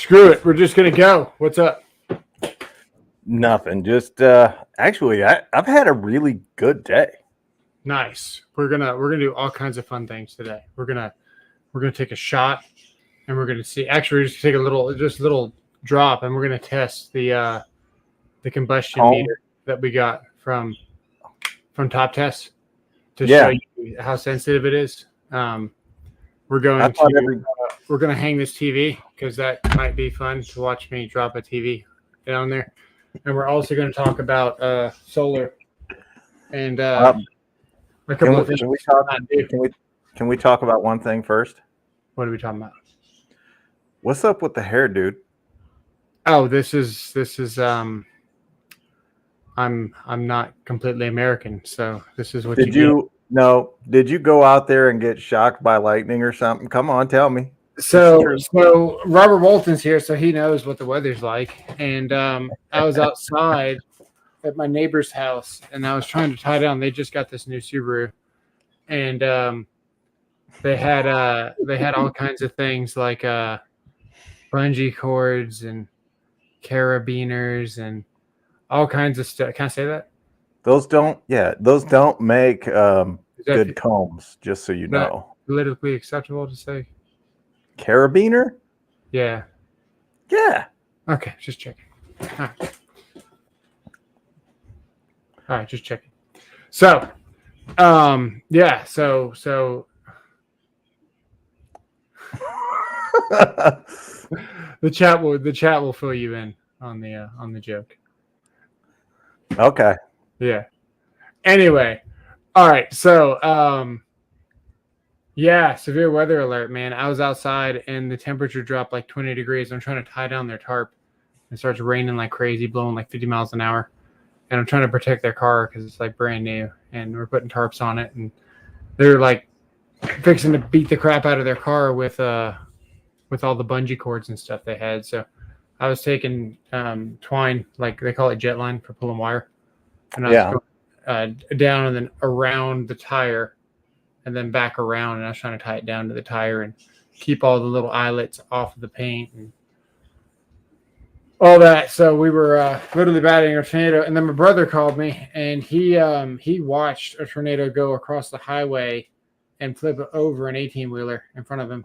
Screw it. We're just gonna go. What's up? Nothing. Just actually, I've had a really good day. Nice. We're gonna do all kinds of fun things today. We're gonna take a shot, and we're gonna see. Actually, we're just gonna take a little drop, and we're gonna test the combustion Home? meter that we got from Top Test to Yeah. show you how sensitive it is. We're going I thought to we're gonna hang this TV because that might be fun to watch me drop a TV down there, and we're also going to talk about solar and a couple of things. Can we talk about one thing first? What are we talking about? What's up with the hair, dude? Oh, this is I'm not completely American, so this is what Did you go out there and get shocked by lightning or something? Come on, tell me. So Robert Walton's here, so he knows what the weather's like. And I was outside at my neighbor's house, and I was trying to tie down. They just got this new Subaru, and they had all kinds of things like bungee cords and carabiners and all kinds of stuff. Can I say that? Those don't make good combs, just so you know. Politically acceptable to say? Carabiner? Yeah. Yeah. Okay, just checking. All right, just checking. So, yeah, so the chat will fill you in on the joke. Okay. Yeah. Anyway, all right. So, yeah, severe weather alert, man. I was outside and the temperature dropped like 20 degrees. I'm trying to tie down their tarp. It starts raining like crazy, blowing like 50 miles an hour. And I'm trying to protect their car because it's like brand new. And we're putting tarps on it. And they're like fixing to beat the crap out of their car with all the bungee cords and stuff they had. So I was taking twine, like they call it jet line for pulling wire. And I was going down and then around the tire and then back around. And I was trying to tie it down to the tire and keep all the little eyelets off of the paint and all that. So we were literally battling a tornado. And then my brother called me and he watched a tornado go across the highway and flip over an 18-wheeler in front of him.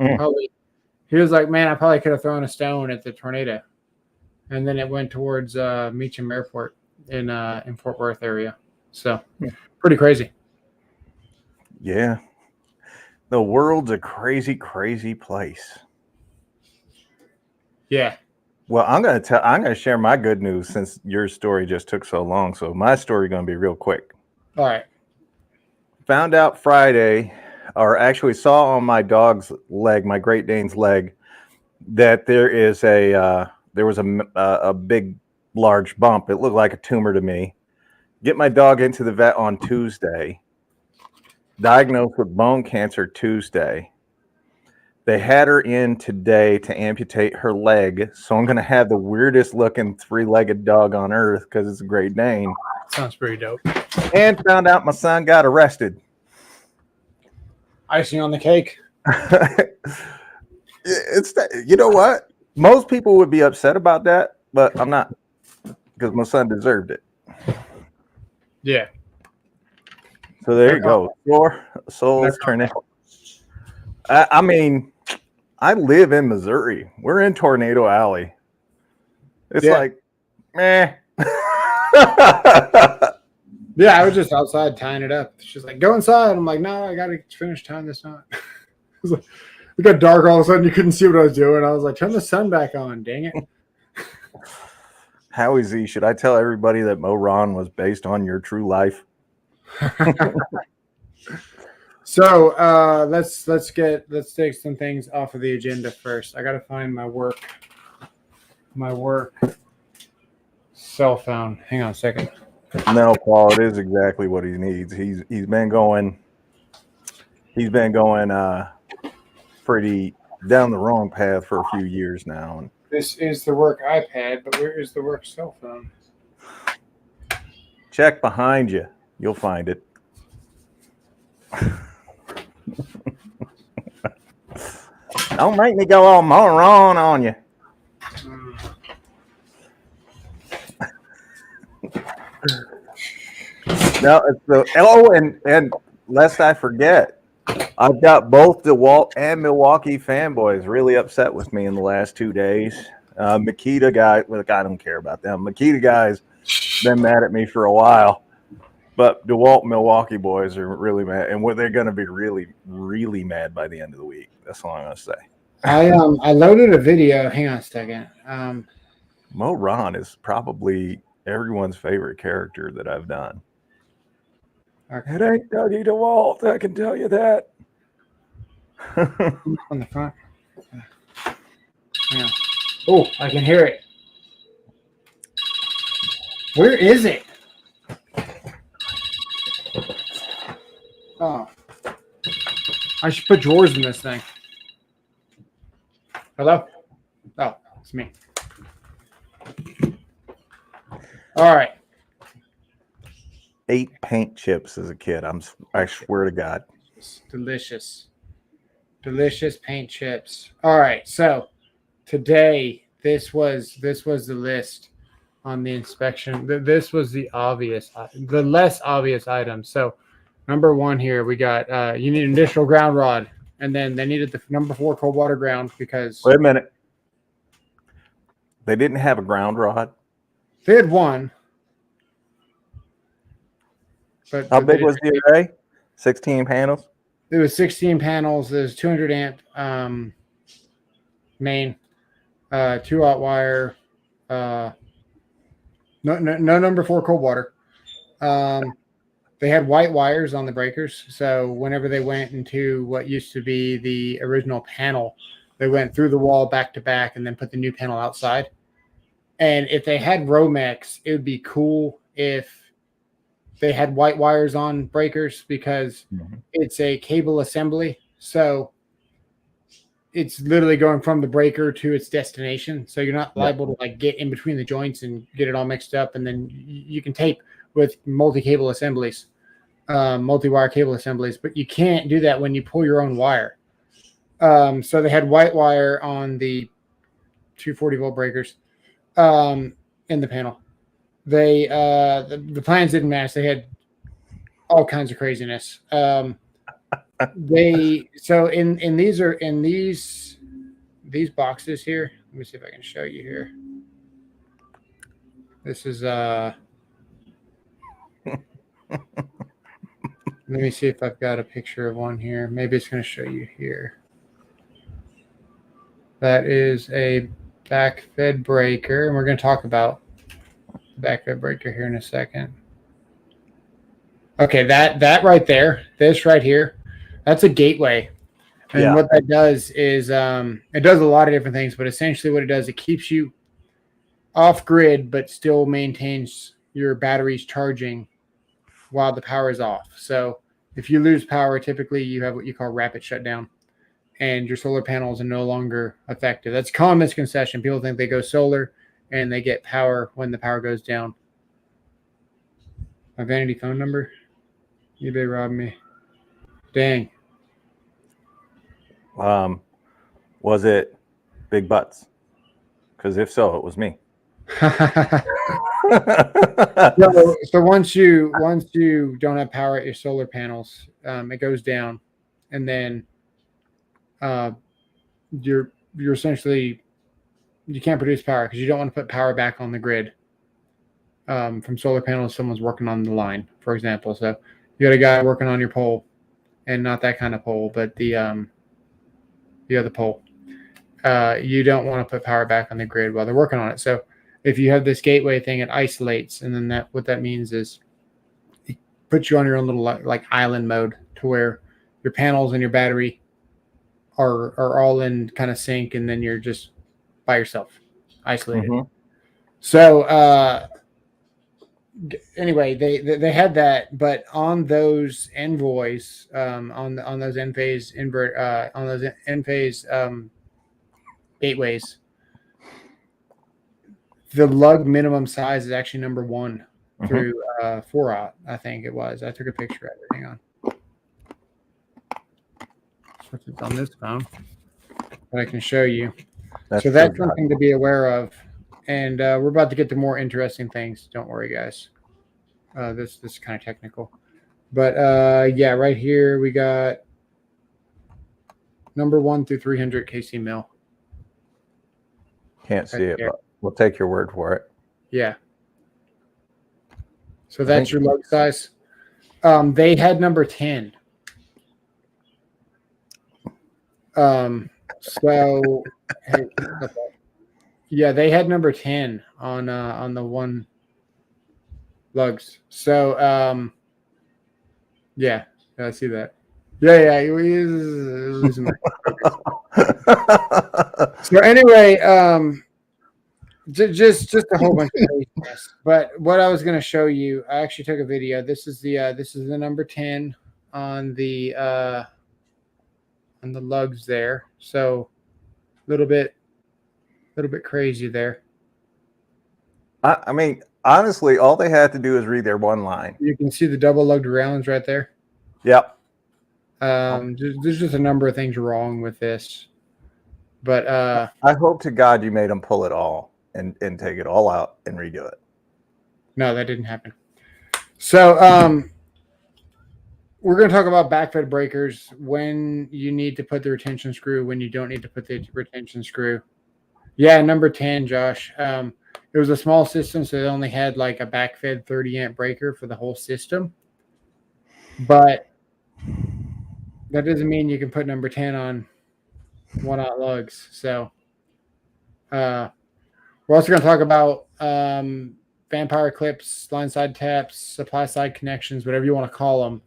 He was like, man, I probably could have thrown a stone at the tornado. And then it went towards Meacham Airport in Fort Worth area. So pretty crazy. Yeah. The world's a crazy, crazy place. Yeah. Well, I'm gonna share my good news since your story just took so long. So my story gonna be real quick. All right. Found out Friday, or actually saw on my dog's leg, my Great Dane's leg, that there was a big, large bump. It looked like a tumor to me. Get my dog into the vet on Tuesday. Diagnosed with bone cancer Tuesday. They had her in today to amputate her leg. So I'm going to have the weirdest looking 3-legged dog on earth because it's a Great Dane. Sounds pretty dope. And found out my son got arrested. Icing on the cake. You know what? Most people would be upset about that, but I'm not, because my son deserved it. Yeah. So there you go. Souls tornado. I mean, I live in Missouri. We're in Tornado Alley. It's like, meh. Yeah, I was just outside tying it up. She's like, go inside. I'm like, no, I got to finish tying this knot. It got dark all of a sudden. You couldn't see what I was doing. I was like, turn the sun back on. Dang it. How easy. Should I tell everybody that Mo Ron was based on your true life? So let's take some things off of the agenda first. I got to find my work cell phone. Hang on a second. No, Paul, it is exactly what he needs. He's been going pretty down the wrong path for a few years now. This is the work iPad, but where is the work cell phone? Check behind you. You'll find it. Don't make me go all moron on you. No, it's the and lest I forget, I've got both DeWalt and Milwaukee fanboys really upset with me in the last 2 days. Makita guy, look, I don't care about them. Makita guys been mad at me for a while, but DeWalt Milwaukee boys are really mad, and they're going to be really, really mad by the end of the week. That's all I'm going to say. I loaded a video. Hang on a second. Mo Ron is probably everyone's favorite character that I've done. Okay. It ain't Dougie DeWalt, I can tell you that. On the front. Yeah. Oh, I can hear it. Where is it? Oh. I should put drawers in this thing. Hello? Oh, it's me. All right. 8 paint chips as a kid. I swear to God. Delicious. Delicious paint chips. All right. So today this was the list on the inspection. This was the less obvious items. So number 1 here, we got you need an additional ground rod, and then they needed the number 4 cold water ground because Wait a minute. They didn't have a ground rod. they had one. But How big was the array? 16 panels? It was 16 panels. There's 200 amp main, 2-aught wire, no number 4 cold water. They had white wires on the breakers, so whenever they went into what used to be the original panel, they went through the wall back to back and then put the new panel outside. And if they had Romex, it would be cool if they had white wires on breakers because it's a cable assembly. So it's literally going from the breaker to its destination. So you're not liable to like get in between the joints and get it all mixed up. And then you can tape with multi-cable assemblies, multi-wire cable assemblies, but you can't do that when you pull your own wire. So they had white wire on the 240 volt breakers in the panel. They the plans didn't match. They had all kinds of craziness. These boxes here. Let me see if I can show you here. This is let me see if I've got a picture of one here. Maybe it's going to show you here. That is a back fed breaker, and we're going to talk about the back fed breaker here in a second. Okay, that right there, this right here, that's a gateway. And what that does is it does a lot of different things, but essentially what it does, it keeps you off grid, but still maintains your batteries charging while the power is off. So if you lose power, typically you have what you call rapid shutdown, and your solar panels are no longer effective. That's a common misconception. People think they go solar and they get power when the power goes down. My vanity phone number? eBay robbed me. Dang. Was it Big Butts? Because if so, it was me. So once you don't have power at your solar panels, it goes down, and then you're essentially, you can't produce power because you don't want to put power back on the grid from solar panels. Someone's working on the line, for example. So you got a guy working on your pole, and not that kind of pole, but the other pole. You don't want to put power back on the grid while they're working on it. So if you have this gateway thing, it isolates, and then what that means is it puts you on your own little like island mode, to where your panels and your battery are all in kind of sync, and then you're just by yourself, isolated. So anyway, they had that, but on those envoys, on those Enphase on those Enphase gateways, the lug minimum size is actually number 1 through 4-aught, I think it was. I took a picture of it. Hang on. It's on this phone, but I can show you. That's So true, that's Josh. something to be aware of. And we're about to get to more interesting things. Don't worry, guys. This is kind of technical. But yeah, right here we got number 1 through 300 kc mil. Can't see Right it, there. but we'll take your word for it. Yeah. So I that's think- your lug size. They had number 10. So hey, yeah, they had number 10 on the one lugs. So yeah, I see that. Yeah, he was losing my So anyway, just a whole bunch of craziness. But what I was going to show you, I actually took a video. This is the number 10 on the lugs there. So a little bit crazy there. I mean, honestly, all they had to do is read their one line. You can see the double lugged rounds right there. Yep. There's just a number of things wrong with this. But I hope to God you made them pull it all and take it all out and redo it. no, that didn't happen. So we're going to talk about backfed breakers, when you need to put the retention screw, when you don't need to put the retention screw. Yeah, number 10, Josh. It was a small system, so they only had like a backfed 30-amp breaker for the whole system. But that doesn't mean you can put number 10 on 1-aught lugs. So we're also going to talk about vampire clips, line side taps, supply side connections, whatever you want to call them.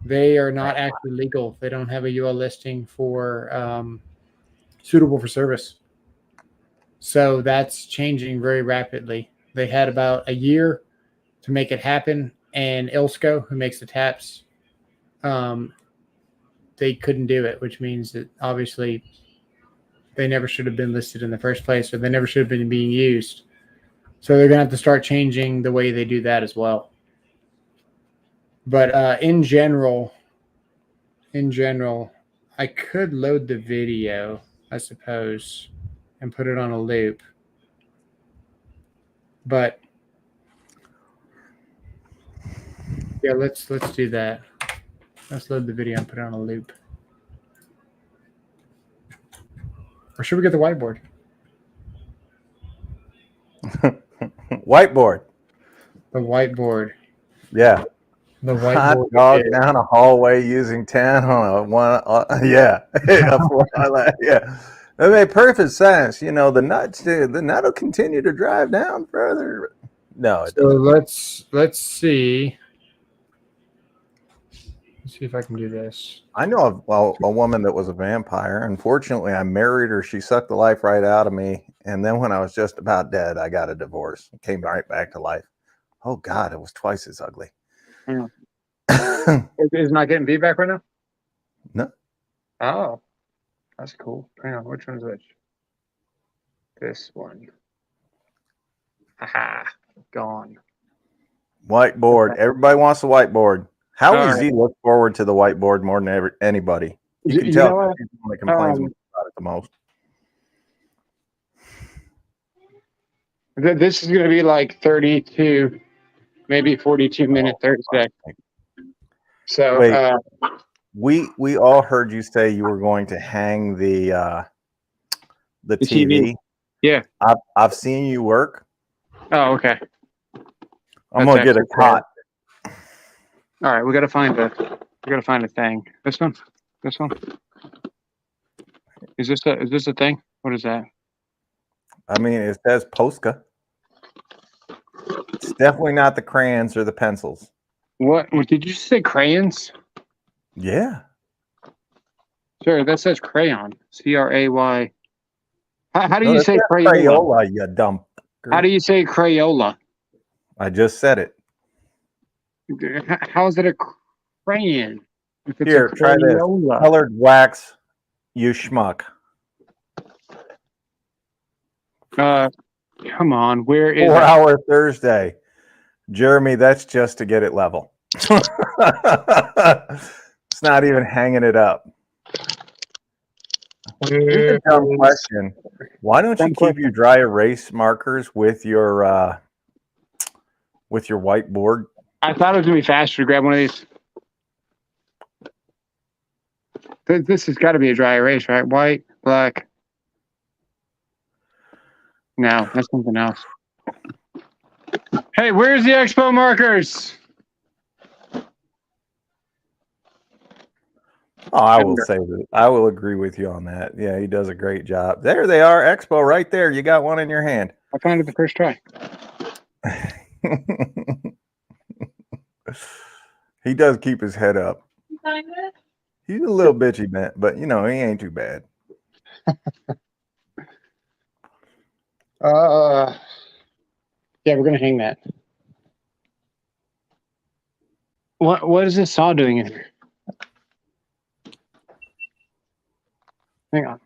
They are not actually legal. They don't have a UL listing for suitable for service. So that's changing very rapidly. They had about a year to make it happen, and Ilsco, who makes the taps, they couldn't do it, which means that obviously they never should have been listed in the first place, or they never should have been being used. So they're going to have to start changing the way they do that as well. But in general, I could load the video, I suppose, and put it on a loop. But yeah, let's do that. Let's load the video and put it on a loop. Or should we get the whiteboard? Whiteboard. The whiteboard. Yeah. The Hot whiteboard. dog down a hallway using 10 on a one. Yeah. Yeah. That made perfect sense. You know, the nut will continue to drive down further. No, it So doesn't. let's see. Let's see if I can do this. I know a woman that was a vampire. Unfortunately, I married her. She sucked the life right out of me. And then when I was just about dead, I got a divorce. Came right back to life. Oh, God, it was twice as ugly. Hang on. Is not getting feedback right now? No. Oh, that's cool. Hang on, which one's which? This one. Aha, gone. Whiteboard. Everybody wants the whiteboard. Howie All Z looks forward to the whiteboard more than anybody. You can tell he's the one that complains about it the most. This is going to be like 32, maybe 42 minute Thursday. So wait, we all heard you say you were going to hang the TV. Yeah, I've seen you work. Oh, okay. I'm gonna get a cot. All right, we gotta find a thing. This one. Is this a thing? What is that? I mean, it says Posca. It's definitely not the crayons or the pencils. What did you say? Crayons? Yeah. Sure, that says crayon. CRAY. How do No, you that say says Crayola? Crayola, you dumb. How do you say Crayola? I just said it. How is it a crayon? If it's Here, a try this. Crayola. Colored wax, you schmuck. Come on, where is 4 it? hour Thursday. Jeremy, that's just to get it level. It's not even hanging it up. Here's a dumb question. Why don't you keep your dry erase markers with your whiteboard? I thought it was gonna be faster to grab one of these. This has got to be a dry erase, right? White, black. No, that's something else. Hey, where's the expo markers? Oh, I will say that. I will agree with you on that. Yeah, he does a great job. There they are, Expo, right there. You got one in your hand. I found it the first try. He does keep his head up. He's a little bitchy, but he ain't too bad. Yeah, we're gonna hang that. What is this saw doing in here? Hang on.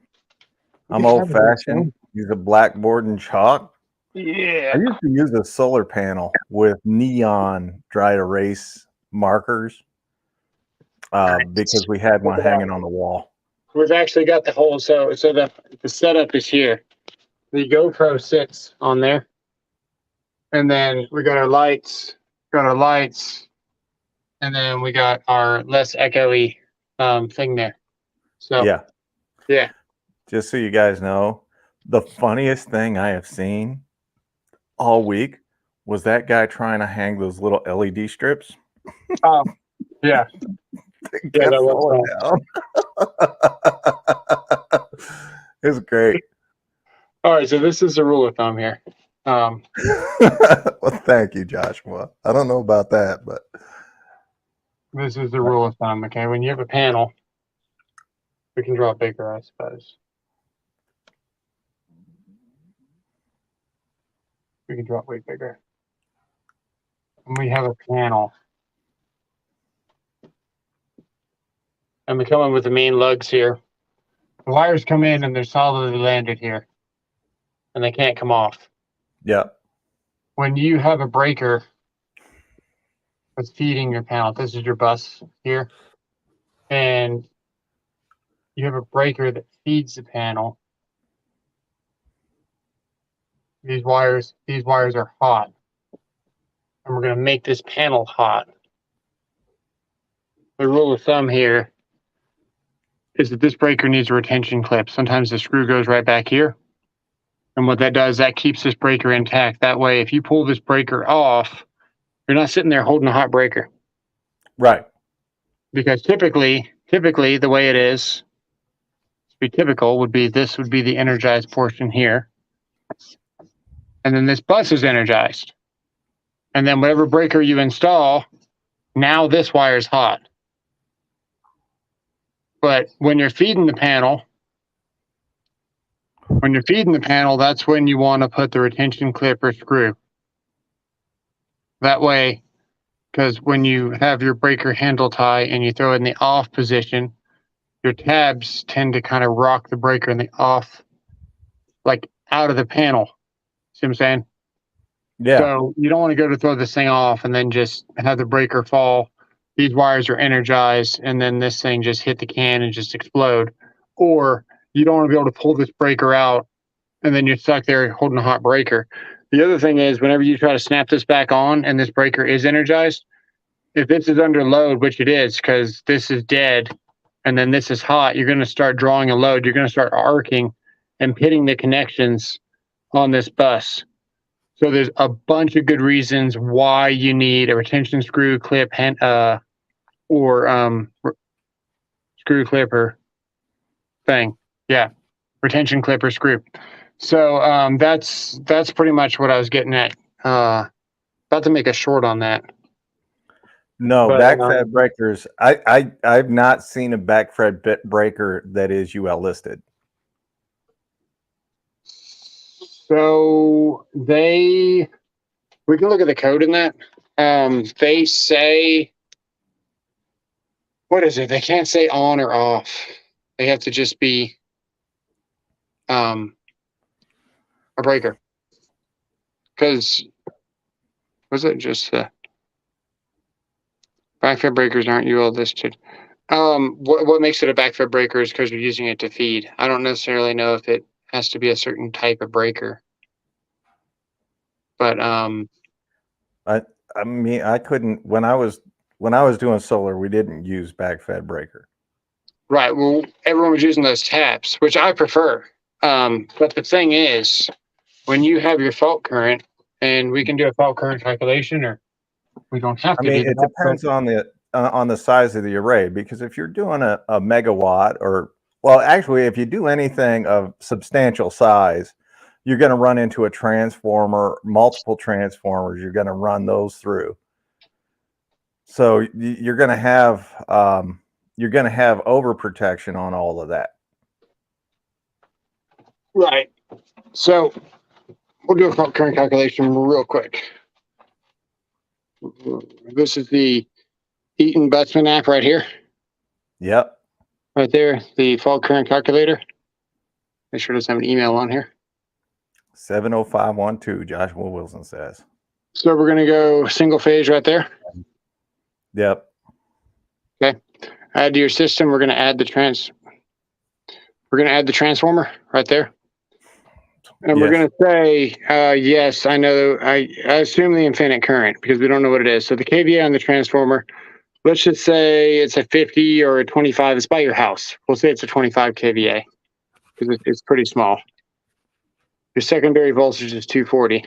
I'm old fashioned. Use a blackboard and chalk. Yeah. I used to use a solar panel with neon dry erase markers because we had one hanging on the wall. We've actually got the whole so the setup is here. The GoPro sits on there, and then we got our lights, and then we got our less echoey thing there. So yeah. Just so you guys know, the funniest thing I have seen all week was that guy trying to hang those little LED strips. Oh, yeah. Yeah, that was It was great. All right, so this is the rule of thumb here. Well, thank you, Joshua. I don't know about that, but this is the rule of thumb. Okay, when you have a panel, we can draw bigger, I suppose. We can draw it way bigger. And we have a panel. And we come in with the main lugs here. The wires come in and they're solidly landed here. And they can't come off. Yeah. When you have a breaker that's feeding your panel, this is your bus here. And you have a breaker that feeds the panel. These wires are hot. And we're going to make this panel hot. The rule of thumb here is that this breaker needs a retention clip. Sometimes the screw goes right back here. And what that does, that keeps this breaker intact. That way, if you pull this breaker off, you're not sitting there holding a hot breaker. Right. Because typically, the way it is, to be typical, would be this would be the energized portion here. And then this bus is energized. And then whatever breaker you install, now this wire is hot. But when you're feeding the panel, that's when you want to put the retention clip or screw. That way, because when you have your breaker handle tie and you throw it in the off position, your tabs tend to kind of rock the breaker in the off, like out of the panel. See what I'm saying? Yeah. So you don't want to go to throw this thing off and then just have the breaker fall. These wires are energized, and then this thing just hit the can and just explode. Or you don't want to be able to pull this breaker out, and then you're stuck there holding a hot breaker. The other thing is, whenever you try to snap this back on and this breaker is energized, if this is under load, which it is, because this is dead, and then this is hot, you're going to start drawing a load. You're going to start arcing and pitting the connections on this bus. So there's a bunch of good reasons why you need a retention screw clip or screw clipper thing. Yeah, retention clipper screw. So that's pretty much what I was getting at. About to make a short on that. No, backfed breakers. I've not seen a backfed breaker that is UL listed. So we can look at the code in that. They say, what is it? They can't say on or off. They have to just be a breaker. Because was it just backfed breakers aren't UL listed? What makes it a backfed breaker is because you're using it to feed. I don't necessarily know if it has to be a certain type of breaker, but I I mean I couldn't when I was doing solar, we didn't use backfed breaker. right. Well, everyone was using those taps, which I prefer. But the thing is, when you have your fault current, and we can do a fault current calculation, or we don't have I to mean, do it that. But depends on the size of the array, because if you're doing a megawatt, or well, actually, if you do anything of substantial size, you're going to run into a transformer, multiple transformers. You're going to run those through. So you're going to have overprotection on all of that. right. So we'll do a fault current calculation real quick. This is the Eaton Butzman app right here, Yep. right there. The fault current calculator. Make sure it doesn't have an email on here. 70512, Joshua Wilson says. So we're going to go single phase right there. Yep. Okay. Add to your system. We're going to add the transformer right there. And we're Yes. going to say, yes, I know. I assume the infinite current because we don't know what it is. So the kVA on the transformer, let's just say it's a 50 or a 25. It's by your house. We'll say it's a 25 kVA because it's pretty small. Your secondary voltage is 240.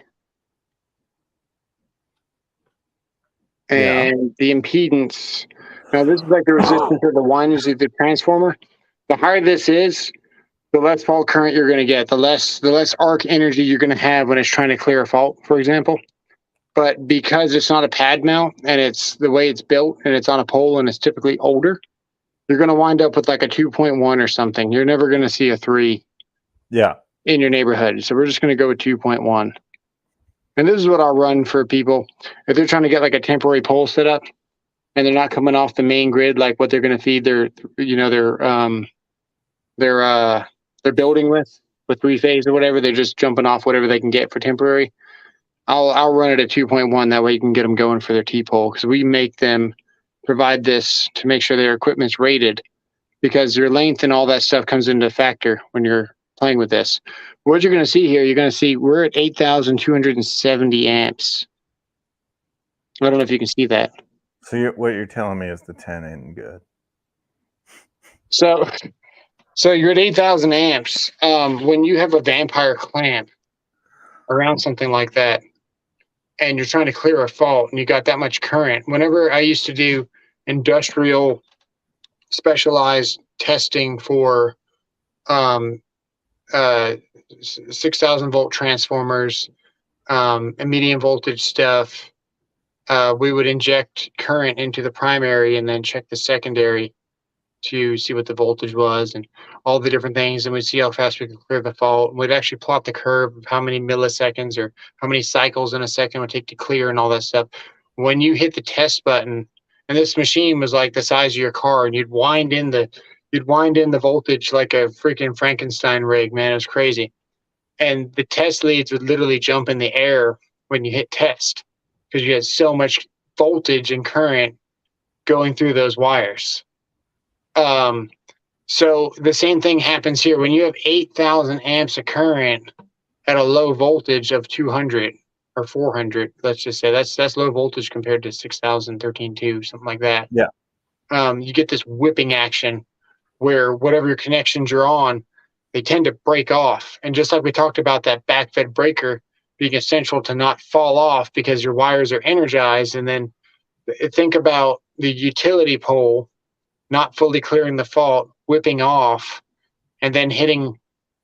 And the impedance, now this is like the resistance of the ones of the transformer. The higher this is, the less fault current you're going to get, the less arc energy you're going to have when it's trying to clear a fault, for example. But because it's not a pad mount and it's the way it's built and it's on a pole and it's typically older, you're going to wind up with like a 2.1 or something. You're never going to see a 3 in your neighborhood. So we're just going to go with 2.1. And this is what I'll run for people if they're trying to get like a temporary pole set up and they're not coming off the main grid, like what they're going to feed their building with 3-phase or whatever. They're just jumping off whatever they can get for temporary. I'll run it at 2.1. That way you can get them going for their T-pole, because we make them provide this to make sure their equipment's rated, because your length and all that stuff comes into factor when you're playing with this. What you're going to see here, you're going to see we're at 8,270 amps. I don't know if you can see that. So what you're telling me is the 10 isn't good. So you're at 8,000 amps. When you have a vampire clamp around something like that, and you're trying to clear a fault, and you got that much current. Whenever I used to do industrial specialized testing for 6,000 volt transformers and medium voltage stuff, we would inject current into the primary and then check the secondary to see what the voltage was and all the different things, and we'd see how fast we could clear the fault. We'd actually plot the curve of how many milliseconds or how many cycles in a second it would take to clear and all that stuff. When you hit the test button, and this machine was like the size of your car, and you'd wind in the voltage like a freaking Frankenstein rig, man. It was crazy. And the test leads would literally jump in the air when you hit test, because you had so much voltage and current going through those wires. So the same thing happens here. When you have 8,000 amps of current at a low voltage of 200 or 400, let's just say that's low voltage compared to 6,000, 13.2, something like that. Yeah. You get this whipping action where whatever your connections you're on, they tend to break off. And just like we talked about that backfed breaker being essential to not fall off because your wires are energized, and then think about the utility pole not fully clearing the fault, whipping off, and then hitting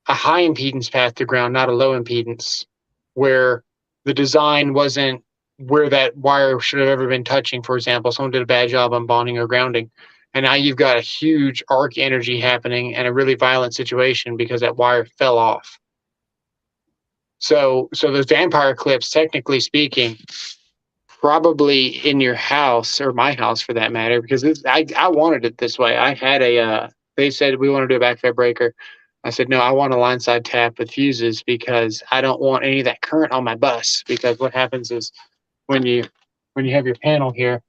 a high impedance path to ground, not a low impedance, where the design wasn't where that wire should have ever been touching. For example, someone did a bad job on bonding or grounding, and now you've got a huge arc energy happening and a really violent situation because that wire fell off. So those vampire clips, technically speaking, probably in your house, or my house for that matter, because I wanted it this way. I had they said we want to do a backfed breaker. I said, no, I want a line side tap with fuses because I don't want any of that current on my bus. Because what happens is when you have your panel here,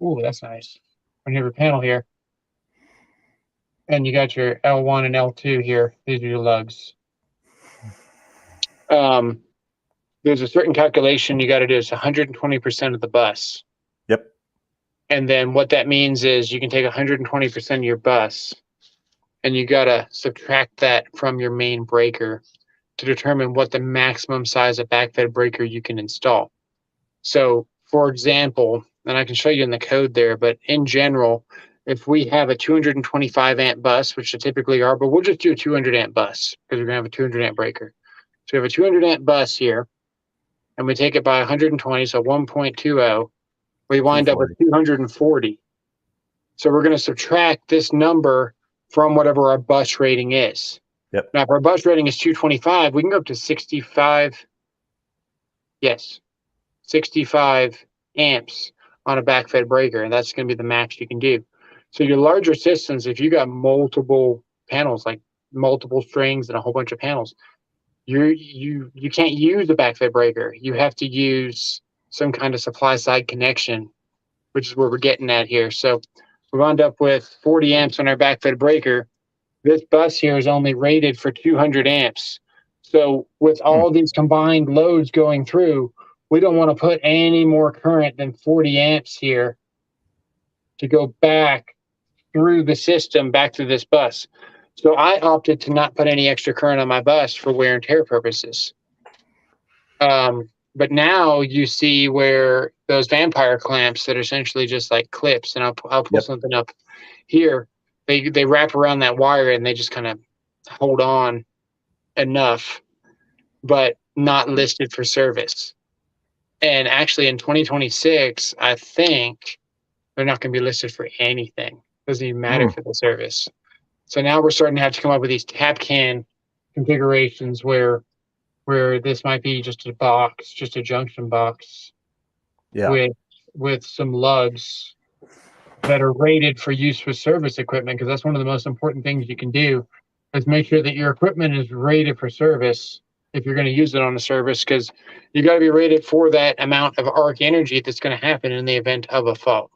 ooh, that's nice. when you have your panel here, and you got your L1 and L2 here. These are your lugs. There's a certain calculation you got to do. It's 120% of the bus. Yep. And then what that means is you can take 120% of your bus, and you got to subtract that from your main breaker to determine what the maximum size of backfed breaker you can install. So, for example, and I can show you in the code there, but in general, if we have a 225 amp bus, which they typically are, but we'll just do a 200 amp bus because we're going to have a 200 amp breaker. So we have a 200 amp bus here, and we take it by 120, so 1.20, we wind up with 240. So we're going to subtract this number from whatever our bus rating is. Yep. Now, if our bus rating is 225, we can go up to 65. Yes, 65 amps on a backfed breaker, and that's going to be the max you can do. So your larger systems, if you got multiple panels, like multiple strings and a whole bunch of panels, you can't use a backfed breaker. You have to use some kind of supply side connection, which is where we're getting at here. So we wound up with 40 amps on our backfed breaker. This bus here is only rated for 200 amps. So with all these combined loads going through, we don't want to put any more current than 40 amps here to go back through the system, back to this bus. So I opted to not put any extra current on my bus for wear and tear purposes. But now you see where those vampire clamps that are essentially just like clips, and I'll pull something up here. They wrap around that wire and they just kind of hold on enough, but not listed for service. And actually in 2026, I think they're not going to be listed for anything. Doesn't even matter for the service. So now we're starting to have to come up with these tap can configurations where this might be just a box, just a junction box with some lugs that are rated for use with service equipment, because that's one of the most important things you can do is make sure that your equipment is rated for service if you're going to use it on a service, because you got to be rated for that amount of arc energy that's going to happen in the event of a fault.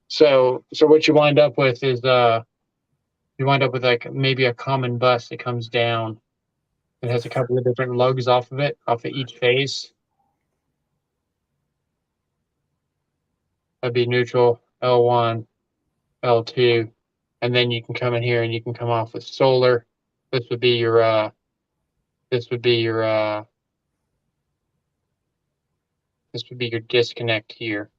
So what you wind up with is you wind up with like maybe a common bus that comes down. It has a couple of different lugs off of it, off of each phase. That'd be neutral, L1, L2, and then you can come in here and you can come off with solar. This would be your disconnect here.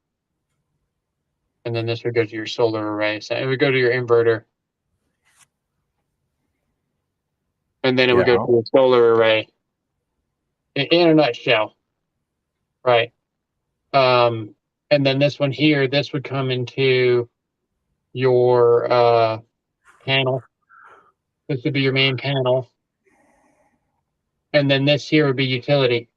And then this would go to your solar array. So it would go to your inverter. And then it would go to your solar array. In a nutshell. Right. And then this one here, this would come into your panel. This would be your main panel. And then this here would be utility.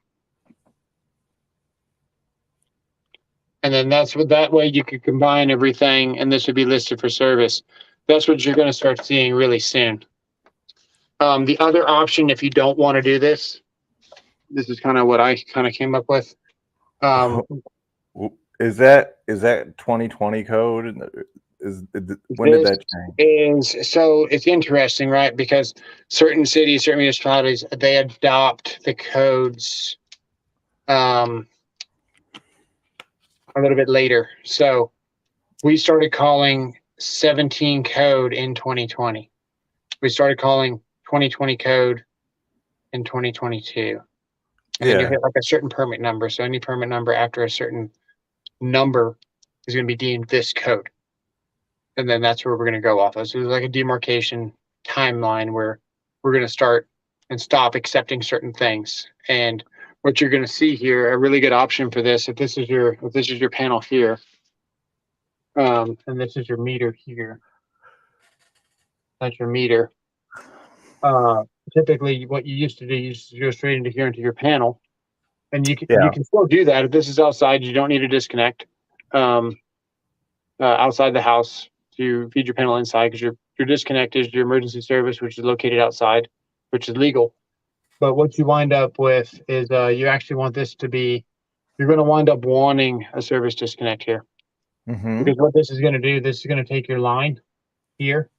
And then that way you could combine everything, and this would be listed for service. That's what you're going to start seeing really soon. The other option, if you don't want to do this is kind of what I kind of came up with. Is that 2020 code? When did that change? So it's interesting, right? Because certain cities, certain municipalities, they adopt the codes a little bit later. So we started calling 17 code in 2020. We started calling 2020 code in 2022. And then you hit like a certain permit number. So any permit number after a certain number is going to be deemed this code. And then that's where we're going to go off of. So there's like a demarcation timeline where we're going to start and stop accepting certain things. And what you're going to see here, a really good option for this, if this is your panel here, and this is your meter here, that's your meter. Typically, what you used to do, you used to go straight into here into your panel, and you can still do that. If this is outside, you don't need to disconnect outside the house to feed your panel inside, because your disconnect is your emergency service, which is located outside, which is legal. But what you wind up with is you actually want this to be, you're going to wind up wanting a service disconnect here. Mm-hmm. Because what this is going to do, this is going to take your line here,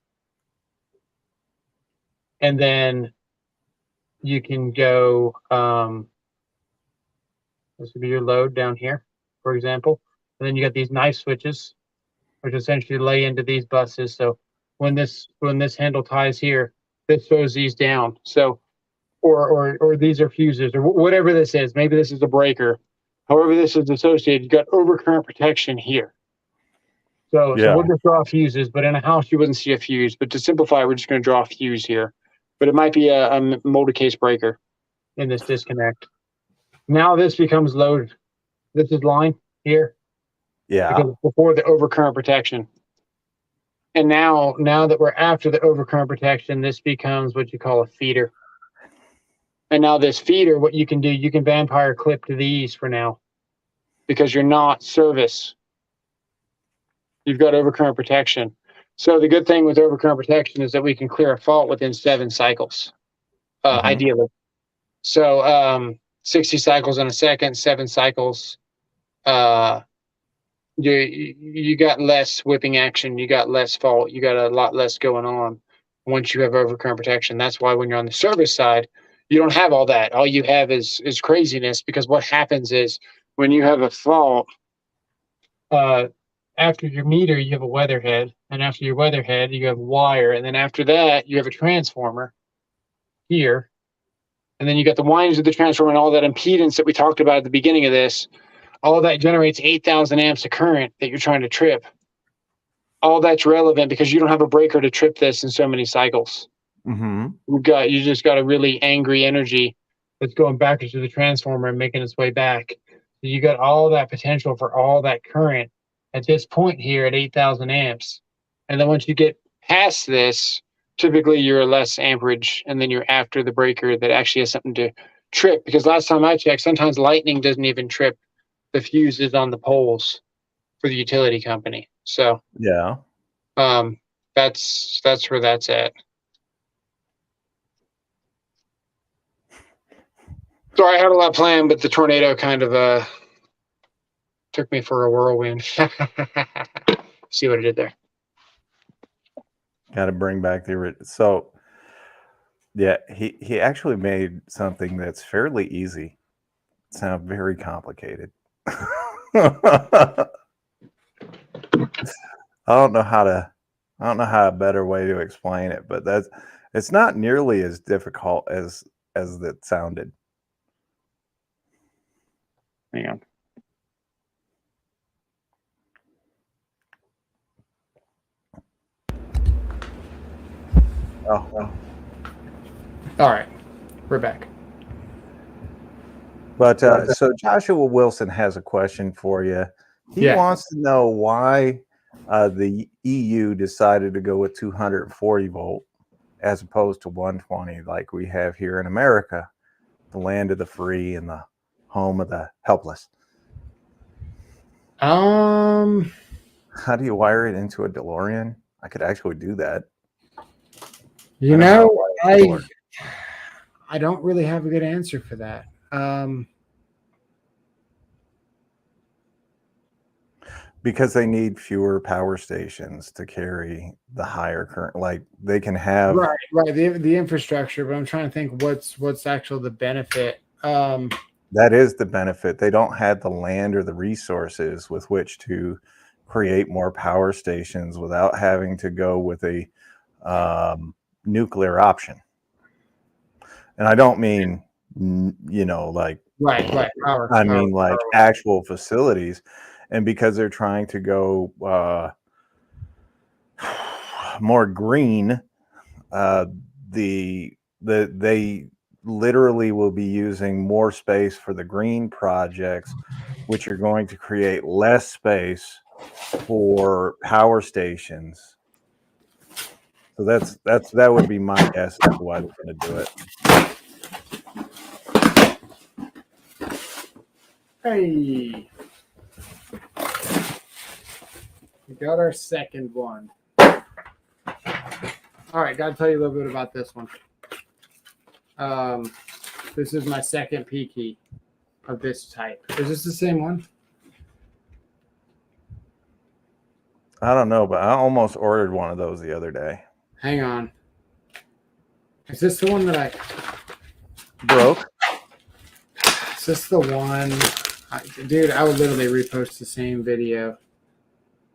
and then you can go, this would be your load down here, for example. And then you got these knife switches, which essentially lay into these buses. So when this handle ties here, this throws these down. So or these are fuses or whatever this is. Maybe this is a breaker. However, this is associated. You got overcurrent protection here. So Yeah. we'll just draw fuses, but in a house you wouldn't see a fuse. But to simplify, we're just going to draw a fuse here. But it might be a multi-case breaker in this disconnect. Now this becomes load. This is line here Yeah. because before the overcurrent protection. And now that we're after the overcurrent protection, this becomes what you call a feeder. And now this feeder, what you can do, you can vampire clip to these for now because you're not service. You've got overcurrent protection. So the good thing with overcurrent protection is that we can clear a fault within 7 cycles, ideally. So 60 cycles in a second, 7 cycles. You got less whipping action, you got less fault, you got a lot less going on once you have overcurrent protection. That's why when you're on the service side, you don't have all that. All you have is craziness, because what happens is when you have a fault, after your meter, you have a weatherhead, and after your weatherhead, you have wire, and then after that, you have a transformer here, and then you got the windings of the transformer and all that impedance that we talked about at the beginning of this. All that generates 8,000 amps of current that you're trying to trip. All that's relevant because you don't have a breaker to trip this in so many cycles. Mm-hmm. You just got a really angry energy that's going back into the transformer and making its way back. So you got all that potential for all that current at this point here at 8,000 amps. And then once you get past this, typically you're less amperage, and then you're after the breaker that actually has something to trip. Because last time I checked, sometimes lightning doesn't even trip the fuses on the poles for the utility company. So Yeah. that's where that's at. So I had a lot planned, but the tornado kind of took me for a whirlwind. See what I did there? Got to bring back the so. Yeah, he actually made something that's fairly easy sound very complicated. I don't know how a better way to explain it, but it's not nearly as difficult as it sounded. Hang on. Oh, well. All right, we're back. But so Joshua Wilson has a question for you. He wants to know why the EU decided to go with 240 volt as opposed to 120 like we have here in America, the land of the free and the home of the helpless. How do you wire it into a DeLorean? I could actually do that. I don't really have a good answer for that. Because they need fewer power stations to carry the higher current. Like they can have right the infrastructure, but I'm trying to think what's actually the benefit. That is the benefit. They don't have the land or the resources with which to create more power stations without having to go with a nuclear option. And I don't mean, like power. I mean like actual facilities. And because they're trying to go more green, they literally will be using more space for the green projects, which are going to create less space for power stations. So that would be my guess as to why they're going to do it. Hey, we got our second one. All right, got to tell you a little bit about this one. This is my second P key of this type. Is this the same one? I don't know, but I almost ordered one of those the other day. Hang on. Is this the one that I Broke? Is this the one? Dude, I would literally repost the same video.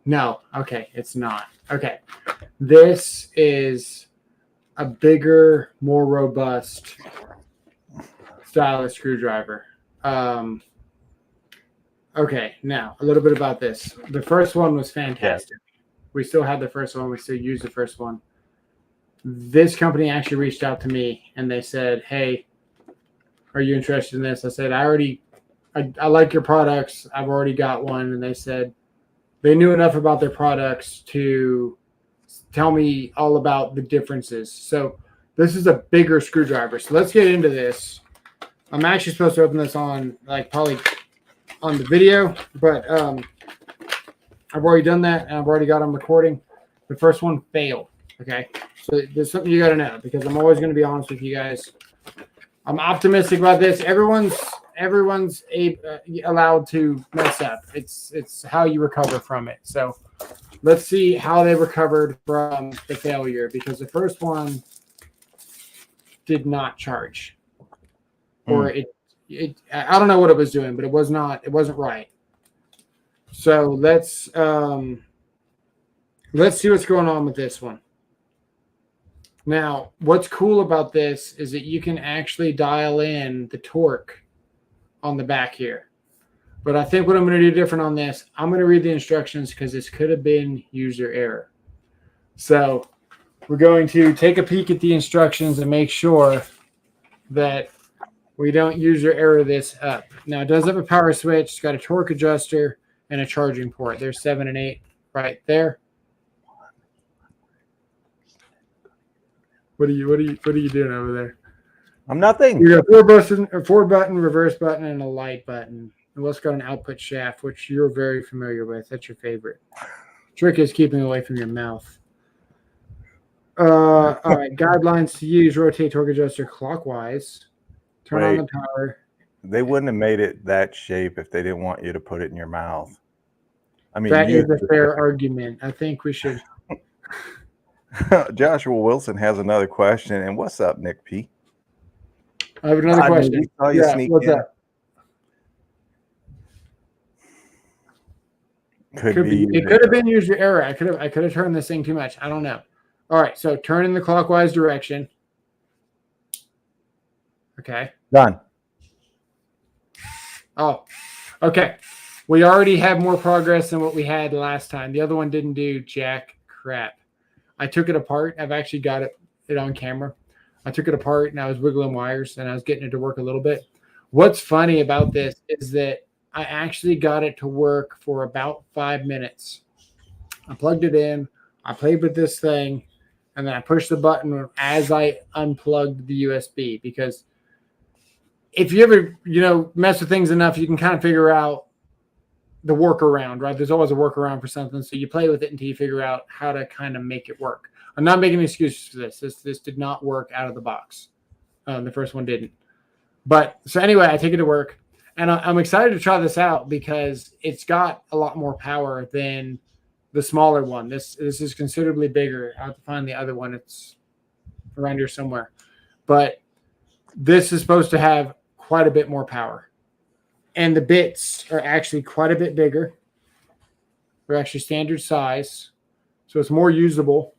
No. Okay, it's not. Okay. This is a bigger, more robust stylus screwdriver. Okay, now a little bit about this. The first one was fantastic. We still had the first one. We still use the first one. This company actually reached out to me and they said, "Hey, are you interested in this?" I said, I like your products. I've already got one. And they said they knew enough about their products to tell me all about the differences. So this is a bigger screwdriver. So let's get into this. I'm actually supposed to open this on probably on the video, but I've already done that and I've already got them recording. The first one failed. Okay. So there's something you got to know because I'm always going to be honest with you guys. I'm optimistic about this. Everyone's allowed to mess up. It's how you recover from it. So let's see how they recovered from the failure because the first one did not charge, or it I don't know what it was doing, but it wasn't right. So let's see what's going on with this one. Now, what's cool about this is that you can actually dial in the torque on the back here. But I think what I'm going to do different on this, I'm going to read the instructions because this could have been user error. So we're going to take a peek at the instructions and make sure that we don't user error this up. Now, it does have a power switch. It's got a torque adjuster and a charging port. There's 7 and 8 right there. What are you doing over there? I'm nothing. You got a 4-button reverse button and a light button. And what's got an output shaft, which you're very familiar with. That's your favorite. Trick is keeping away from your mouth. All right. Guidelines to use: rotate torque adjuster clockwise. Turn on the power. They wouldn't have made it that shape if they didn't want you to put it in your mouth. I mean, that is a fair argument. I think we should. Joshua Wilson has another question. And what's up, Nick P? I have another question. What's up? It could have been user error. I could have turned this thing too much. I don't know. All right, so turn in the clockwise direction. Okay. Done. Oh, okay. We already have more progress than what we had last time. The other one didn't do jack crap. I took it apart. I've actually got it on camera. I took it apart and I was wiggling wires and I was getting it to work a little bit. What's funny about this is that I actually got it to work for about 5 minutes. I plugged it in. I played with this thing. And then I pushed the button as I unplugged the USB because if you ever, mess with things enough, you can kind of figure out the workaround, right? There's always a workaround for something. So you play with it until you figure out how to kind of make it work. I'm not making excuses for this. This did not work out of the box. The first one didn't. But so anyway, I take it to work. And I'm excited to try this out because it's got a lot more power than the smaller one. This is considerably bigger. I have to find the other one. It's around here somewhere. But this is supposed to have quite a bit more power. And the bits are actually quite a bit bigger. They're actually standard size. So it's more usable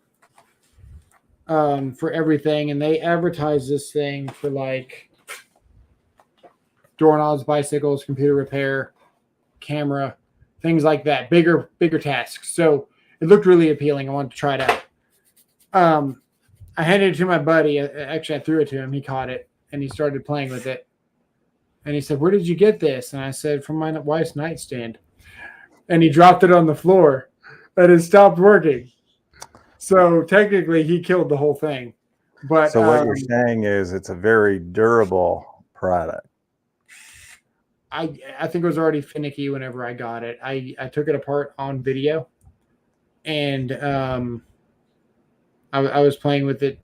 for everything. And they advertise this thing for like doorknobs, bicycles, computer repair, camera, things like that. Bigger tasks. So it looked really appealing. I wanted to try it out. I handed it to my buddy. Actually, I threw it to him. He caught it and he started playing with it. And he said, "Where did you get this?" And I said, "From my wife's nightstand." And he dropped it on the floor and it stopped working. So technically he killed the whole thing. But so what you're saying is it's a very durable product. I think it was already finicky whenever I got it. I took it apart on video and I was playing with it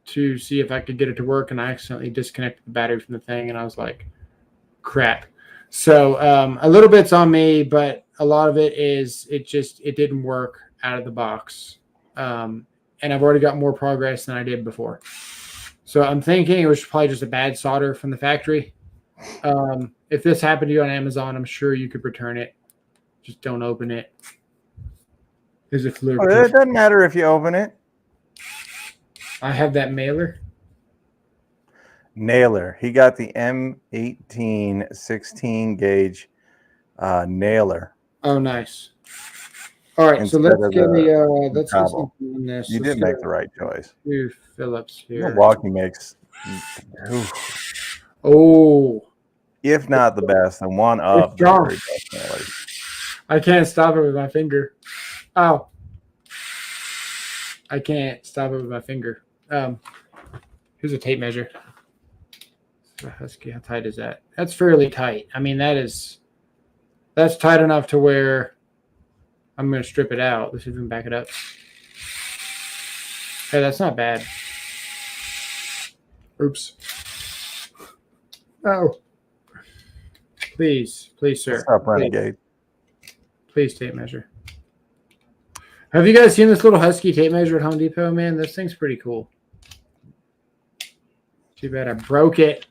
to see if I could get it to work, and I accidentally disconnected the battery from the thing, and I was like, crap. So a little bit's on me, but a lot of it is it didn't work. out of the box. And I've already got more progress than I did before. So I'm thinking it was probably just a bad solder from the factory. If this happened to you on Amazon, I'm sure you could return it. Just don't open it. There's a fluid. Well, it doesn't matter if you open it. I have that mailer. Nailer. He got the M18 16 gauge nailer. Oh, nice. All right, so Instead let's of get the a let's get cobble. something on this. You Let's did get make the right choice. two Phillips here. Milwaukee makes, Oh, if not the best, and one of the very best nailers. I can't stop it with my finger. Oh, I can't stop it with my finger. Here's a tape measure. Husky, how tight is that? That's fairly tight. I mean, that's tight enough to where I'm going to strip it out. Let's see if we can back it up. Hey, that's not bad. Oops. Oh. Please, sir. What's up, Renegade? Please tape measure. Have you guys seen this little Husky tape measure at Home Depot, man? This thing's pretty cool. Too bad I broke it.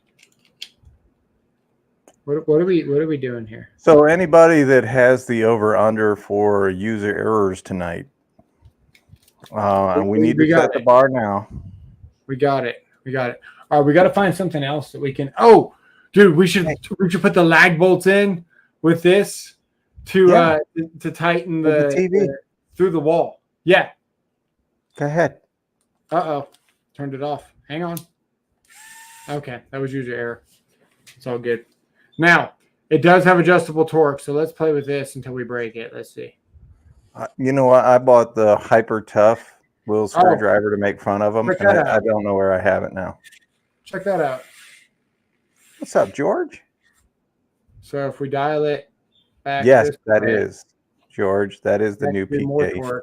What are we doing here? So anybody that has the over/under for user errors tonight, we need to set the bar now. We got it. All right, we got to find something else that we can. Oh, dude, we should put the lag bolts in with this to tighten the TV through the wall. Yeah. Go ahead. Turned it off. Hang on. Okay, that was user error. It's all good. Now, it does have adjustable torque, so let's play with this until we break it. Let's see. You know what? I bought the Hyper Tough little screwdriver to make fun of them, and I don't know where I have it now. Check that out. What's up, George? So if we dial it back. Yes, that is, George. That is the new PK.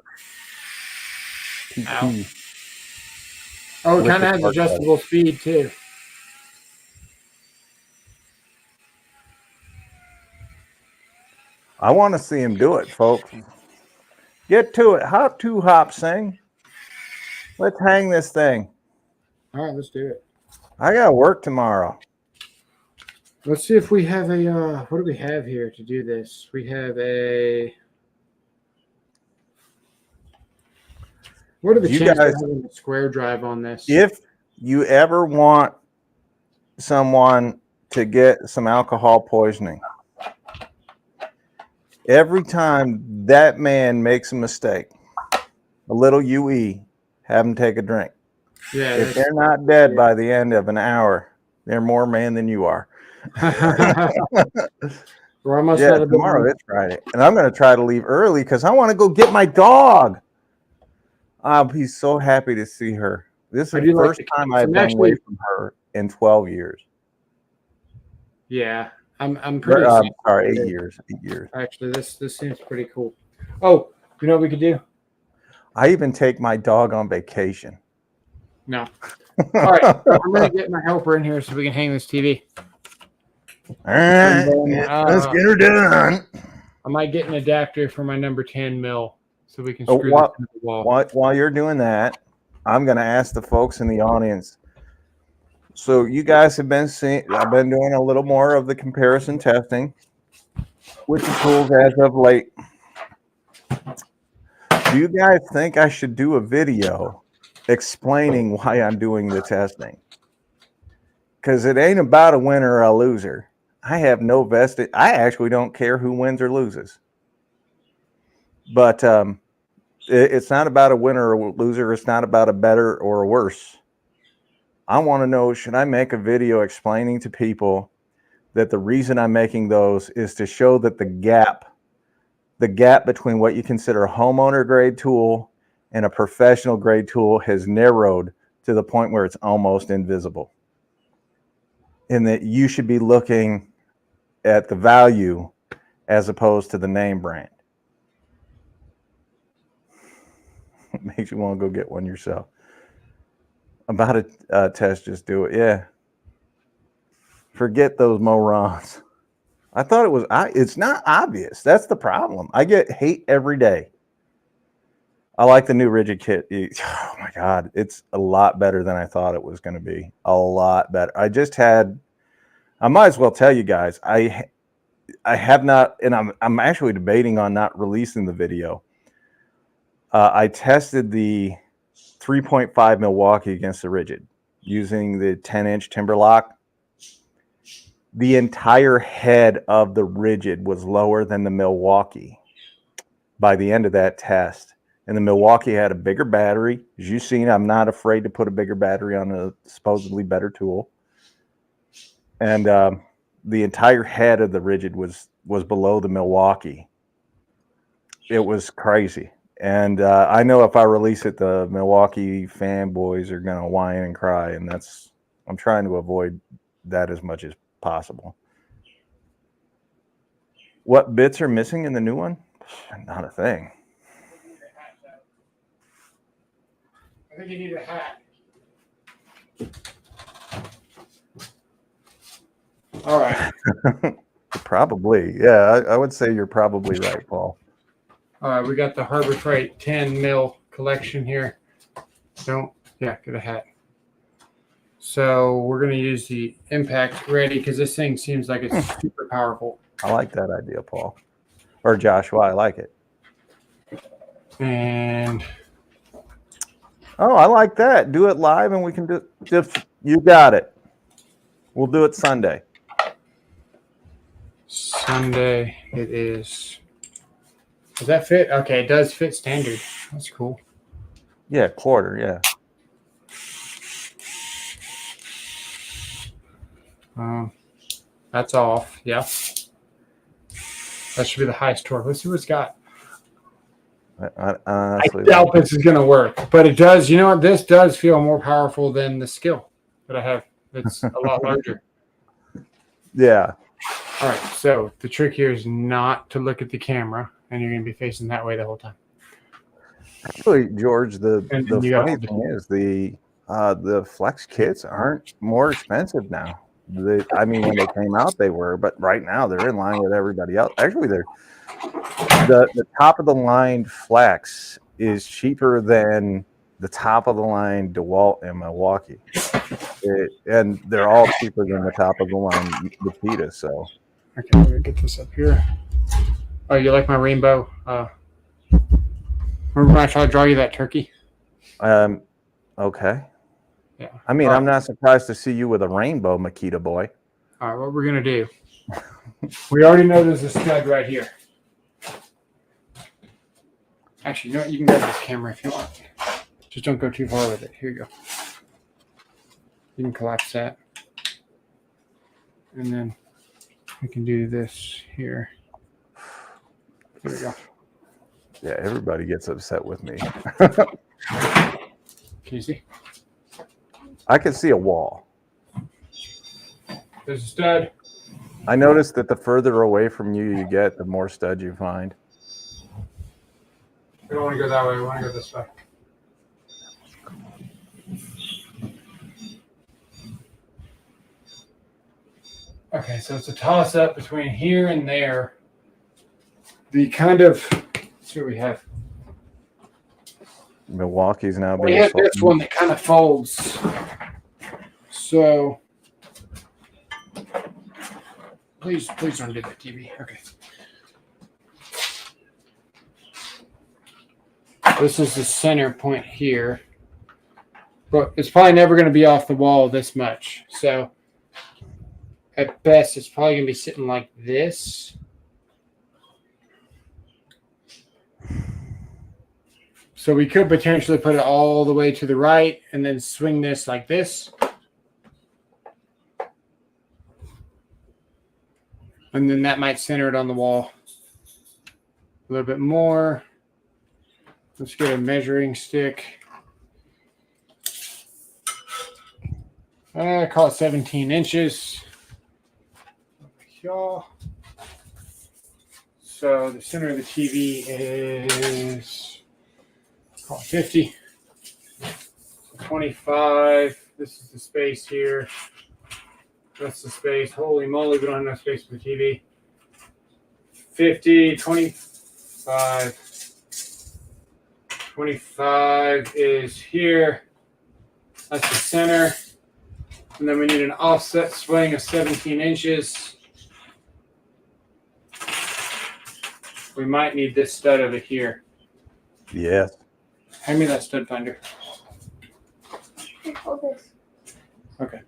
Oh, it kind of has adjustable speed, too. I want to see him do it, folks. Get to it. Hop to hop, sing. Let's hang this thing. All right, let's do it. I got to work tomorrow. Let's see if we have a, what do we have here to do this? We have a, what are the chances of having a square drive on this? If you ever want someone to get some alcohol poisoning, every time that man makes a mistake, a little UE, have him take a drink. Yeah. If they're not dead by the end of an hour, they're more man than you are. Tomorrow it's Friday, and I'm going to try to leave early because I want to go get my dog. I'll be so happy to see her. This is the first time I've been away from her in 12 years. Yeah, I'm pretty. Sorry, 8 years. 8 years. Actually, this seems pretty cool. Oh, you know what we could do? I even take my dog on vacation. No. All right, I'm gonna get my helper in here so we can hang this TV. All right, let's get her done. I might get an adapter for my number 10 mil so we can screw this into the wall. While you're doing that, I'm going to ask the folks in the audience. So you guys have been seeing, I've been doing a little more of the comparison testing with the tools as of late. Do you guys think I should do a video explaining why I'm doing the testing? Because it ain't about a winner or a loser. I have no vested. I actually don't care who wins or loses. But it's not about a winner or a loser. It's not about a better or a worse. I want to know, should I make a video explaining to people that the reason I'm making those is to show that the gap between what you consider a homeowner grade tool and a professional grade tool has narrowed to the point where it's almost invisible. And that you should be looking at the value as opposed to the name brand. It makes you want to go get one yourself. About a test, just do it. Yeah. Forget those morons. I thought it was, it's not obvious. That's the problem. I get hate every day. I like the new rigid kit. Oh my God, it's a lot better than I thought it was going to be. A lot better. I might as well tell you guys, I have not, and I'm actually debating on not releasing the video. I tested the 3.5 Milwaukee against the rigid using the 10-inch timber lock. The entire head of the rigid was lower than the Milwaukee by the end of that test. And the Milwaukee had a bigger battery. As you've seen, I'm not afraid to put a bigger battery on a supposedly better tool. And the entire head of the rigid was below the Milwaukee. It was crazy. And I know if I release it, the Milwaukee fanboys are going to whine and cry. And I'm trying to avoid that as much as possible. What bits are missing in the new one? Not a thing. I think you need a hat. All right. Probably. Yeah, I would say you're probably right, Paul. All right, we got the Harbor Freight 10 mil collection here. Get a hat. So we're going to use the Impact Ready because this thing seems like it's super powerful. I like that idea, Paul. Or Joshua, I like it. And oh, I like that. Do it live and we can do it. You got it. We'll do it Sunday. Sunday it is. Does that fit? Okay, it does fit standard. That's cool. Yeah, quarter, yeah. That's off. Yeah. That should be the highest torque. Let's see what it's got. I doubt this is going to work, but it does. You know what? This does feel more powerful than the skill that I have. It's a lot larger. Yeah. All right. So the trick here is not to look at the camera, and you're going to be facing that way the whole time. Actually, George, the funny thing is the Flex kits aren't more expensive now. I mean, when they came out, they were, but right now they're in line with everybody else. Actually, the top of the line Flex is cheaper than the top of the line DeWalt and Milwaukee, and they're all cheaper than the top of the line Makita. So, okay, let me get this up here. Oh, you like my rainbow? Remember when I tried to draw you that turkey? Okay. Yeah. I mean, I'm not surprised to see you with a rainbow, Makita boy. All right, what we're going to do. We already know there's a stud right here. Actually, you know what? You can grab this camera if you want. Just don't go too far with it. Here you go. You can collapse that. And then we can do this here. There we go. Yeah, everybody gets upset with me. Can you see? I can see a wall. There's a stud. I noticed that the further away from you get, the more studs you find. We don't want to go that way. We want to go this way. Okay, so it's a toss-up between here and there. The kind of, let's see what we have. Milwaukee's now We have this one that kind of folds. So, please don't do that, TV. Okay. This is the center point here, but it's probably never going to be off the wall this much. So, at best, it's probably going to be sitting like this. So we could potentially put it all the way to the right and then swing this like this. And then that might center it on the wall a little bit more. Let's get a measuring stick. I call it 17 inches. So the center of the TV is 50, 25. This is the space here. That's the space. Holy moly, we don't have enough space for the TV. 50, 25, 25 is here. That's the center. And then we need an offset swing of 17 inches. We might need this stud over here. Yes. Hand me that stud finder. Hold this. Okay.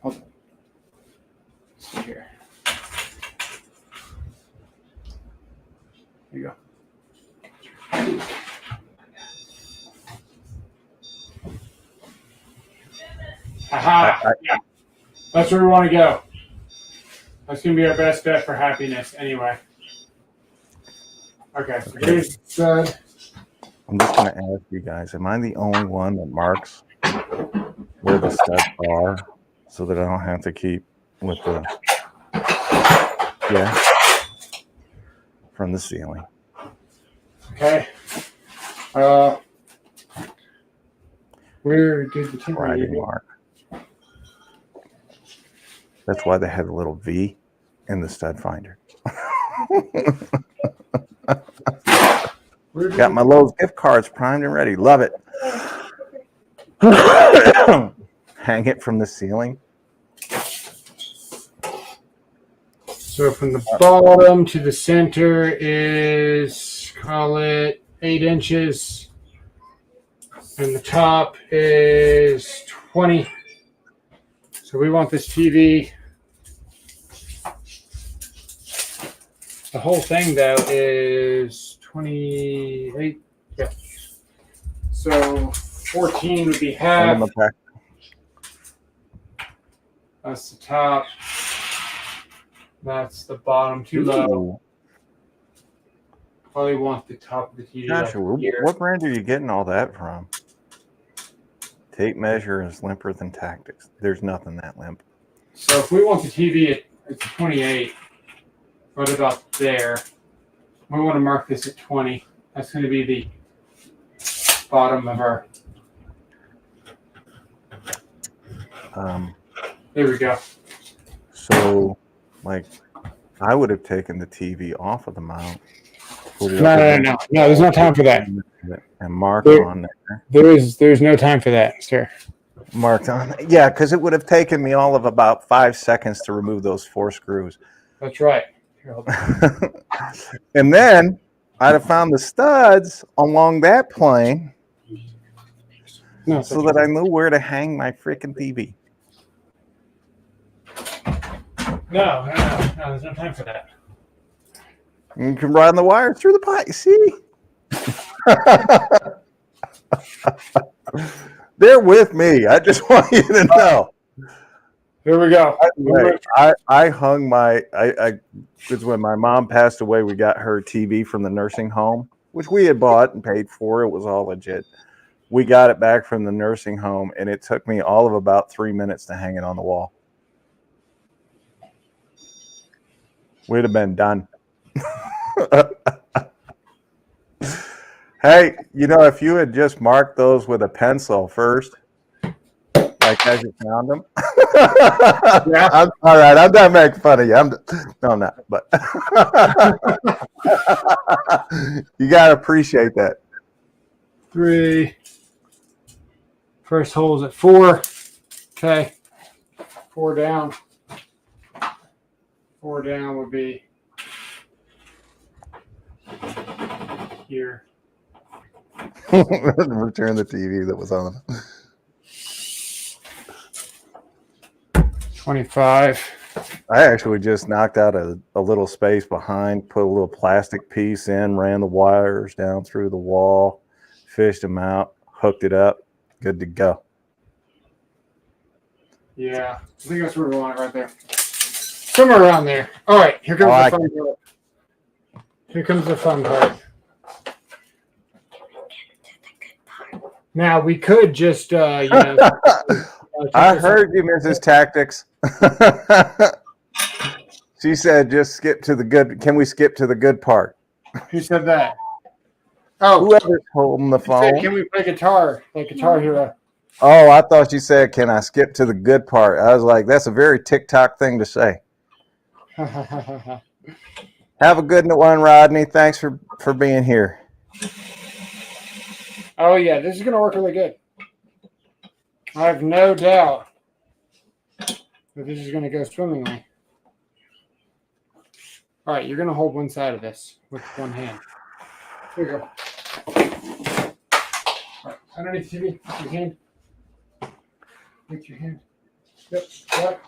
Hold on. Let's see here. Here you go. Aha! Yeah. That's where we want to go. That's going to be our best bet for happiness anyway. Okay, so here's the stud. I'm just going to ask you guys, am I the only one that marks where the studs are so that I don't have to keep with the, yeah, from the ceiling? Okay. Where did the timber Writing mark. That's why they had a little V in the stud finder. Got my Lowe's gift cards primed and ready. Love it. Hang it from the ceiling. So from the bottom to the center is, call it 8 inches. And the top is 20. So we want this TV. The whole thing, though, is 28. Yeah. So 14 would be half. That's the top. That's the bottom. Too low. Probably want the top of the TV. Joshua, what brand are you getting all that from? Tape measure is limper than tactics. There's nothing that limp. So if we want the TV at 28, right about there, we want to mark this at 20. That's going to be the bottom of our. There we go. So, like, I would have taken the TV off of the mount. No. There's no time for that. And mark on there. There's no time for that, sir. Marked on. Yeah, because it would have taken me all of about 5 seconds to remove those 4 screws. That's right. Here, and then I'd have found the studs along that plane so that I knew where to hang my freaking TV. No, there's no time for that. You can run the wire through the pipe, you see? They're with me. I just want you to know. Here we go. I hung my, because when my mom passed away, we got her TV from the nursing home, which we had bought and paid for. It was all legit. We got it back from the nursing home, and it took me all of about 3 minutes to hang it on the wall. We'd have been done. Hey, if you had just marked those with a pencil first, like as you found them. Yeah. All right, I'm not making fun of you. No, I'm not. But you got to appreciate that. 3. First hole is at 4. Okay. 4 down. 4 down would be here. Return the TV that was on. 25. I actually just knocked out a little space behind, put a little plastic piece in, ran the wires down through the wall, fished them out, hooked it up, good to go. Yeah, I think that's where we want it right there. Somewhere around there. All right, here comes the fun part. Here comes the fun part. Now we could just, I heard you, Mrs. Tactics. She said, "Just skip to the good." Can we skip to the good part? Who said that? Oh, whoever's holding the phone. Said, can we play guitar? Like Guitar Hero. Oh, I thought you said, "Can I skip to the good part?" I was like, "That's a very TikTok thing to say." Have a good one, Rodney. Thanks for being here. Oh yeah, this is gonna work really good. I have no doubt that this is gonna go swimmingly. All right, you're gonna hold one side of this with one hand. Here you go. All right, underneath the TV, with your hand. With your hand. Yep. What?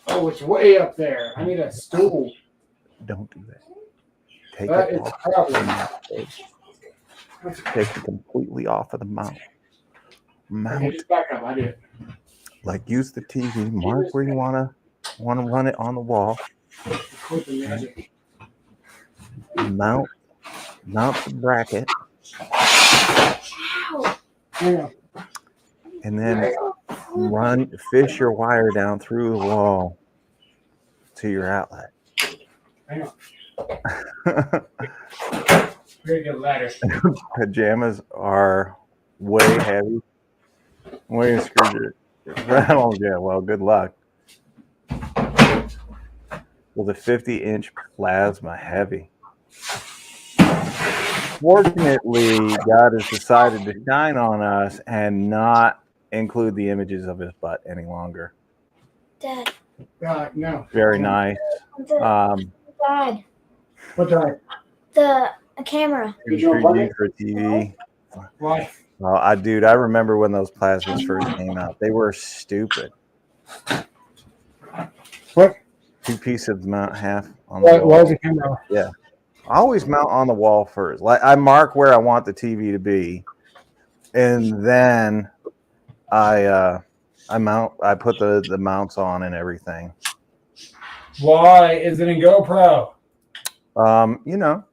Oh, it's way up there. I need a stool. Don't do that. Take That it is off. probably. Take it completely off of the mount. Okay, just back up. I do it. Like use the TV. Mark where you wanna run it on the wall. With the magic. Mount the bracket. Yeah. And then fish your wire down through the wall to your outlet. Hang on. Very good ladder. Pajamas are way heavy. Way a screwdriver. Oh yeah, well, good luck. Well, the 50-inch plasma heavy. Fortunately, God has decided to shine on us and not include the images of his butt any longer. Dad. No. Very nice. Dad. What died? The camera. 3D for TV. Why? Oh, dude, I remember when those plasmas first came out. They were stupid. What? 2 pieces mount half on the wall. Why is the camera off? Yeah. I always mount on the wall first. Like I mark where I want the TV to be, and then I put the mounts on and everything. Why is it in GoPro? You know,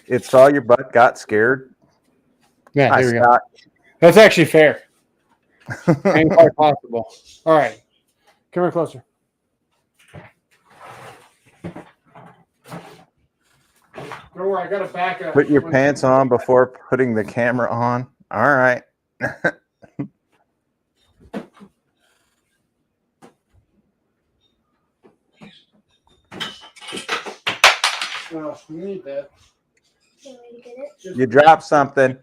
it saw your butt, got scared. Yeah, here we go. That's actually fair. And quite possible. All right. Come here closer. Don't worry, I got to back up. Put your pants on before putting the camera on. All right. Oh, you need that. You dropped something.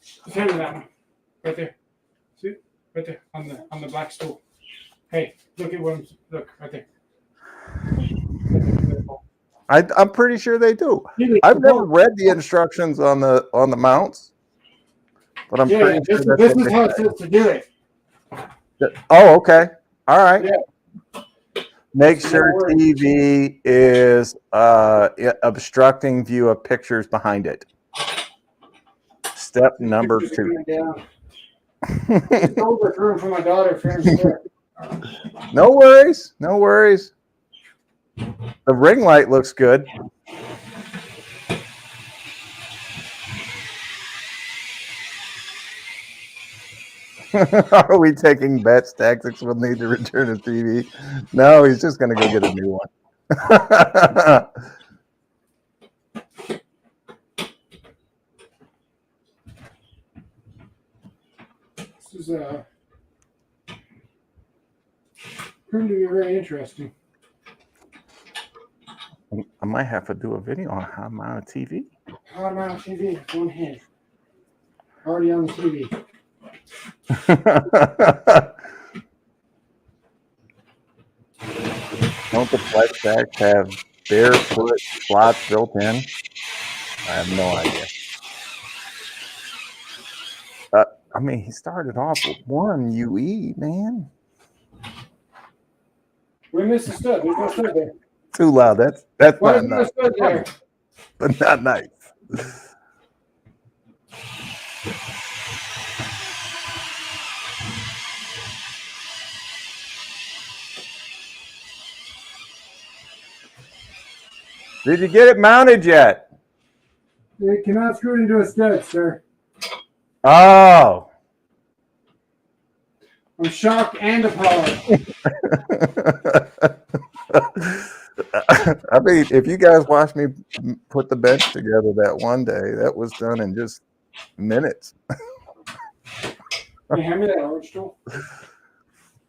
Just hand me that one. Right there. See? Right there on the black stool. Hey, look at look right there. I'm pretty sure they do. I've never read the instructions on the mounts, but I'm pretty sure that's this is how it says to do it. Oh, okay. All right. Yeah. Make sure TV is obstructing view of pictures behind it. Step number 2. Room for my daughter. No worries. No worries. The ring light looks good. Are we taking bets? Tactics will need to return a TV. No, he's just going to go get a new one. This is going to be very interesting. I might have to do a video on how to mount a TV. How to mount a TV with one hand. Already on the TV. Don't the flex packs have barefoot slots built in? I have no idea. I mean, he started off with 1 UE, man. We missed the stud. There's no stud there. Too loud. That's Why not nice. stud there? But not nice. Did you get it mounted yet? It cannot screw it into a stud, sir. Oh. I'm shocked and appalled. I mean, if you guys watched me put the bench together that one day, that was done in just minutes. Hey, hand me that orange stool.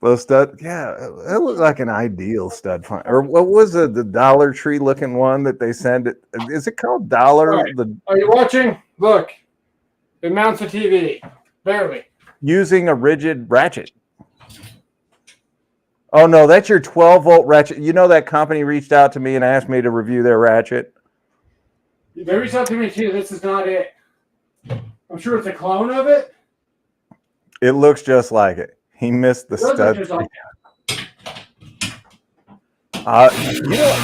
Little stud, yeah, that looks like an ideal stud finder. Or what was it? The Dollar Tree looking one that they send it? Is it called Dollar? Right. Are you watching? Look, it mounts a TV. Barely. Using a rigid ratchet. Oh no, that's your 12-volt ratchet. You know that company reached out to me and asked me to review their ratchet. They reached out to me too. This is not it. I'm sure it's a clone of it. It looks just like it. He missed the stud. Like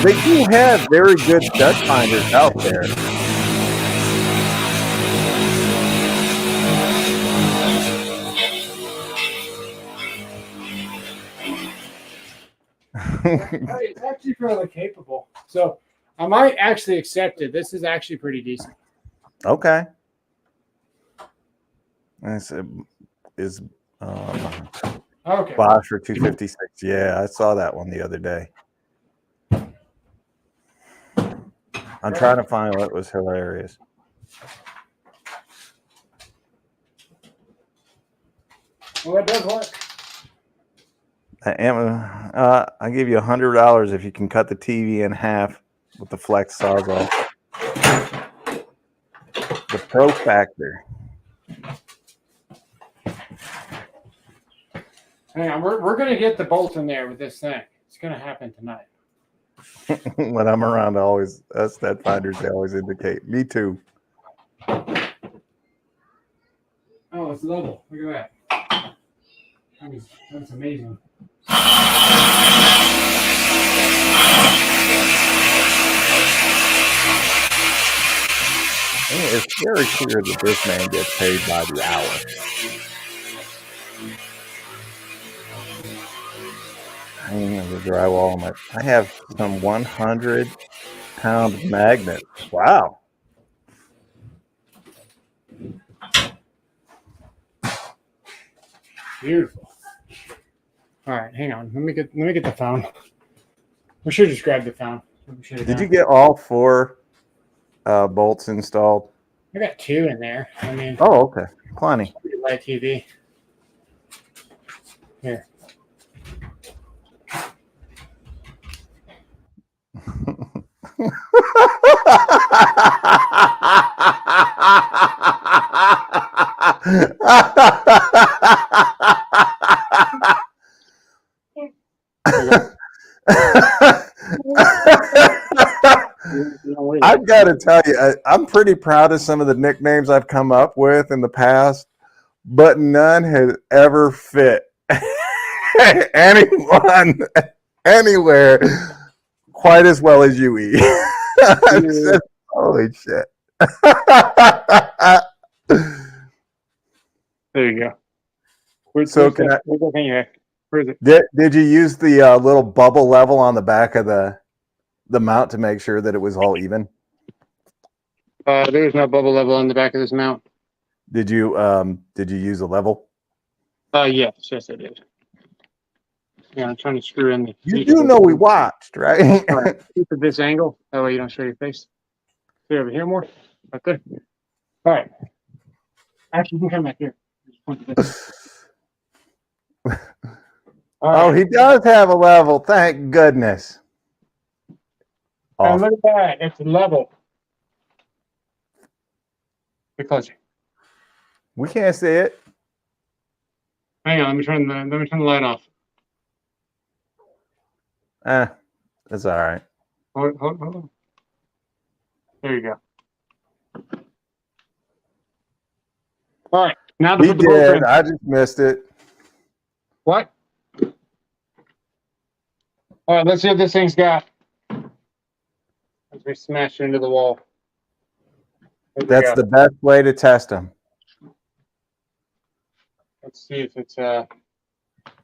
They do have very good stud finders out there. It's actually fairly capable. So I might actually accept it. This is actually pretty decent. Okay. This is Okay. Bosch for 256. Yeah, I saw that one the other day. I'm trying to find what was hilarious. Well, that does work. I give you $100 if you can cut the TV in half with the flex sawzall. The Pro Factor. Hang on, we're gonna get the bolt in there with this thing. It's gonna happen tonight. When I'm around, us stud finders, they always indicate. Me too. Oh, it's level. Look at that. That's amazing. It's very clear that this man gets paid by the hour. Hanging on the drywall. I have some 100-pound magnets. Wow. Beautiful. All right, hang on. Let me get the phone. We should just grab the phone. Did you get all 4 bolts installed? I got 2 in there. I mean, oh, okay, plenty. Light TV. Here. I've got to tell you, I'm pretty proud of some of the nicknames I've come up with in the past, but none has ever fit anyone anywhere quite as well as you, E. Just, holy shit. There you go. Where is it? Did you use the little bubble level on the back of the mount to make sure that it was all even? There was no bubble level on the back of this mount. Did you use a level? Yes, I did. Yeah, I'm trying to screw in the. You do know we watched, right? All right. Keep at this angle. That way you don't show your face. See over here more. Right there. All right. Actually, you can come back here. Oh, he does have a level. Thank goodness. Oh, look at that. It's level. Get closer. We can't see it. Hang on. Let me turn the light off. That's all right. Hold on. There you go. All right. Now to He put the did. bolt I just missed it. What? All right. Let's see what this thing's got. As we smash it into the wall. That's the best way to test them. Let's see if it's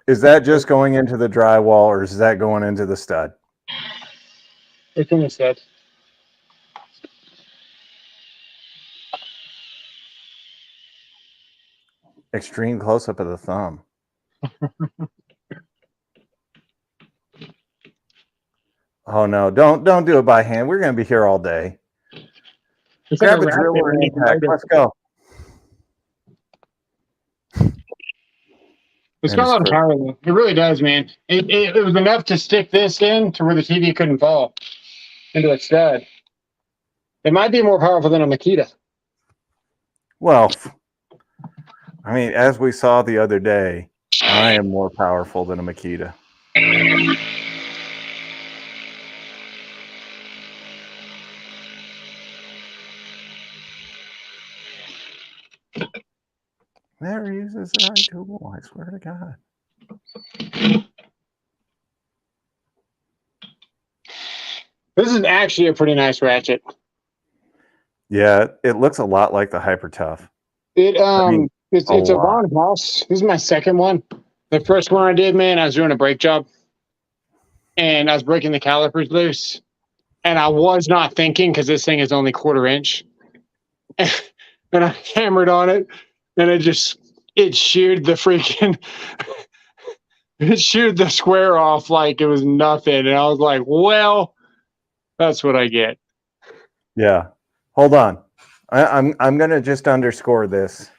Is that just going into the drywall, or is that going into the stud? It's in the stud. Extreme close up of the thumb. Oh no! Don't do it by hand. We're going to be here all day. Grab a drill or an impact. Let's go. It's got a lot of power though. It really does, man. It was enough to stick this in to where the TV couldn't fall into its stud. It might be more powerful than a Makita. Well, I mean, as we saw the other day, I am more powerful than a Makita. Never uses the right tool, I swear to God. This is actually a pretty nice ratchet. Yeah, it looks a lot like the Hyper Tough. It's a a lot. Von House. This is my second one. The first one I did, man, I was doing a brake job, and I was breaking the calipers loose, and I was not thinking because this thing is only 1/4 inch, and I hammered on it, and it sheared the freaking it sheared the square off like it was nothing, and I was like, well, that's what I get. Yeah. Hold on. I'm gonna just underscore this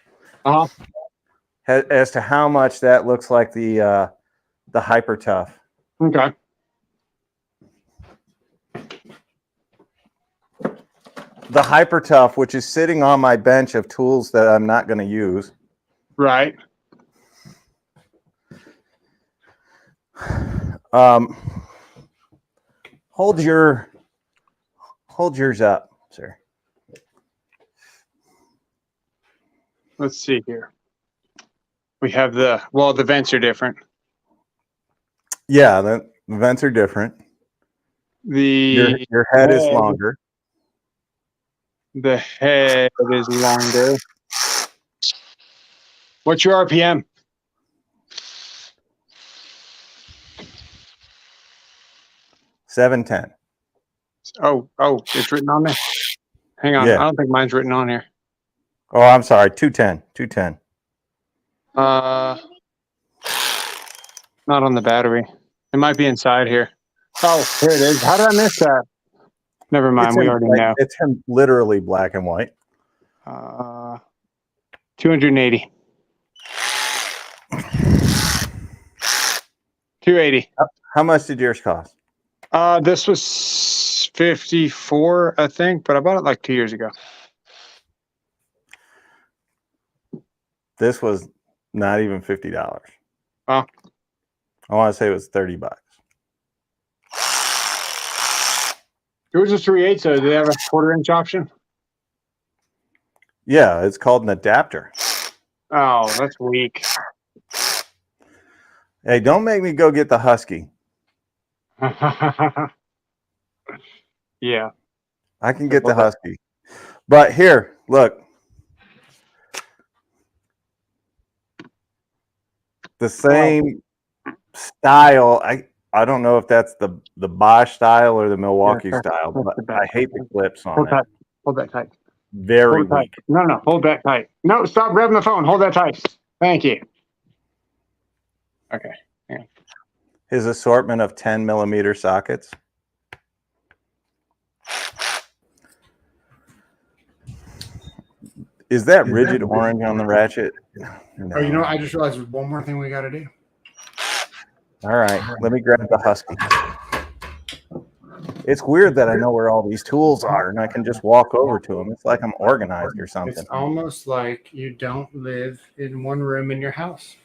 as to how much that looks like the Hyper Tough. Okay. The Hyper Tough, which is sitting on my bench of tools that I'm not going to use. Right. Hold yours up, sir. Let's see here. We have the vents are different. Yeah, the vents are different. Your head is longer. The head is longer. What's your RPM? $710. Oh, it's written on there. Hang on, Yeah. I don't think mine's written on here. Oh, I'm sorry, 210. Not on the battery. It might be inside here. Oh, here it is. How did I miss that? Never mind. We already know. It's literally black and white. 280. 280. How much did yours cost? This was 54, I think, but I bought it like 2 years ago. This was not even $50. Oh. I want to say it was $30. It was a 3/8, so do they have a 1/4 inch option? Yeah, it's called an adapter. Oh, that's weak. Hey, don't make me go get the Husky. Yeah. I can get the Husky. But here, look. The same style. I don't know if that's the Bosch style or the Milwaukee style, but I hate the clips on it. Hold that tight. Very weak. No, hold that tight. No, stop grabbing the phone. Hold that tight. Thank you. Okay. Yeah. His assortment of 10mm sockets. Is that rigid orange on the ratchet? No. Oh, you know, I just realized there's one more thing we got to do. All right, let me grab the Husky. It's weird that I know where all these tools are and I can just walk over to them. It's like I'm organized or something. It's almost like you don't live in one room in your house.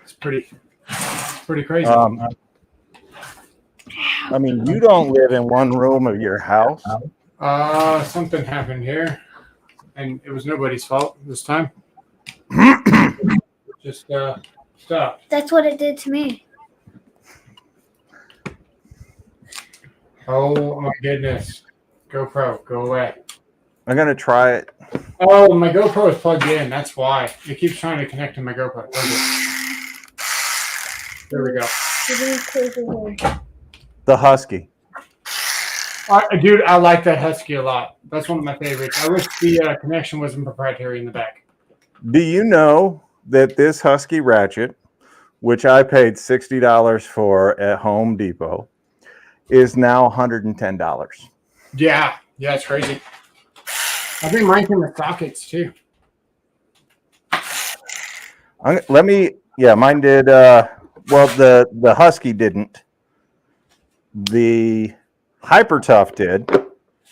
It's pretty crazy. I mean, you don't live in one room of your house. Something happened here, and it was nobody's fault this time. Just stop. That's what it did to me. Oh my goodness. GoPro, go away. I'm going to try it. Oh, my GoPro is plugged in. That's why. It keeps trying to connect to my GoPro. There we go. The Husky. Dude, I like that Husky a lot. That's one of my favorites. I wish the connection wasn't proprietary in the back. Do you know that this Husky ratchet, which I paid $60 for at Home Depot, is now $110? Yeah, it's crazy. I think mine came with sockets too. Let me Yeah, mine did. Well, the Husky didn't. The Hyper Tough did,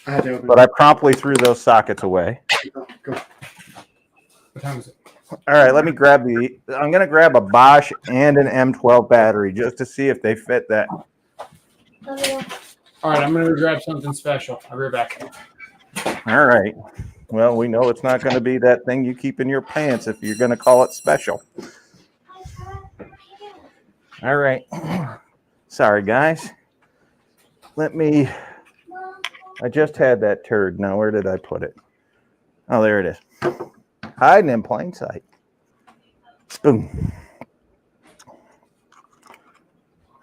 I had to open but I promptly threw those sockets away. Go. What time is it? All right, let me grab the. I'm gonna grab a Bosch and an M12 battery just to see if they fit that. Okay. All right, I'm gonna grab something special. I'll be right back. All right. Well, we know it's not going to be that thing you keep in your pants if you're going to call it special. All right. Sorry, guys. Let me. I just had that turd. Now, where did I put it? Oh, there it is. Hiding in plain sight. Boom.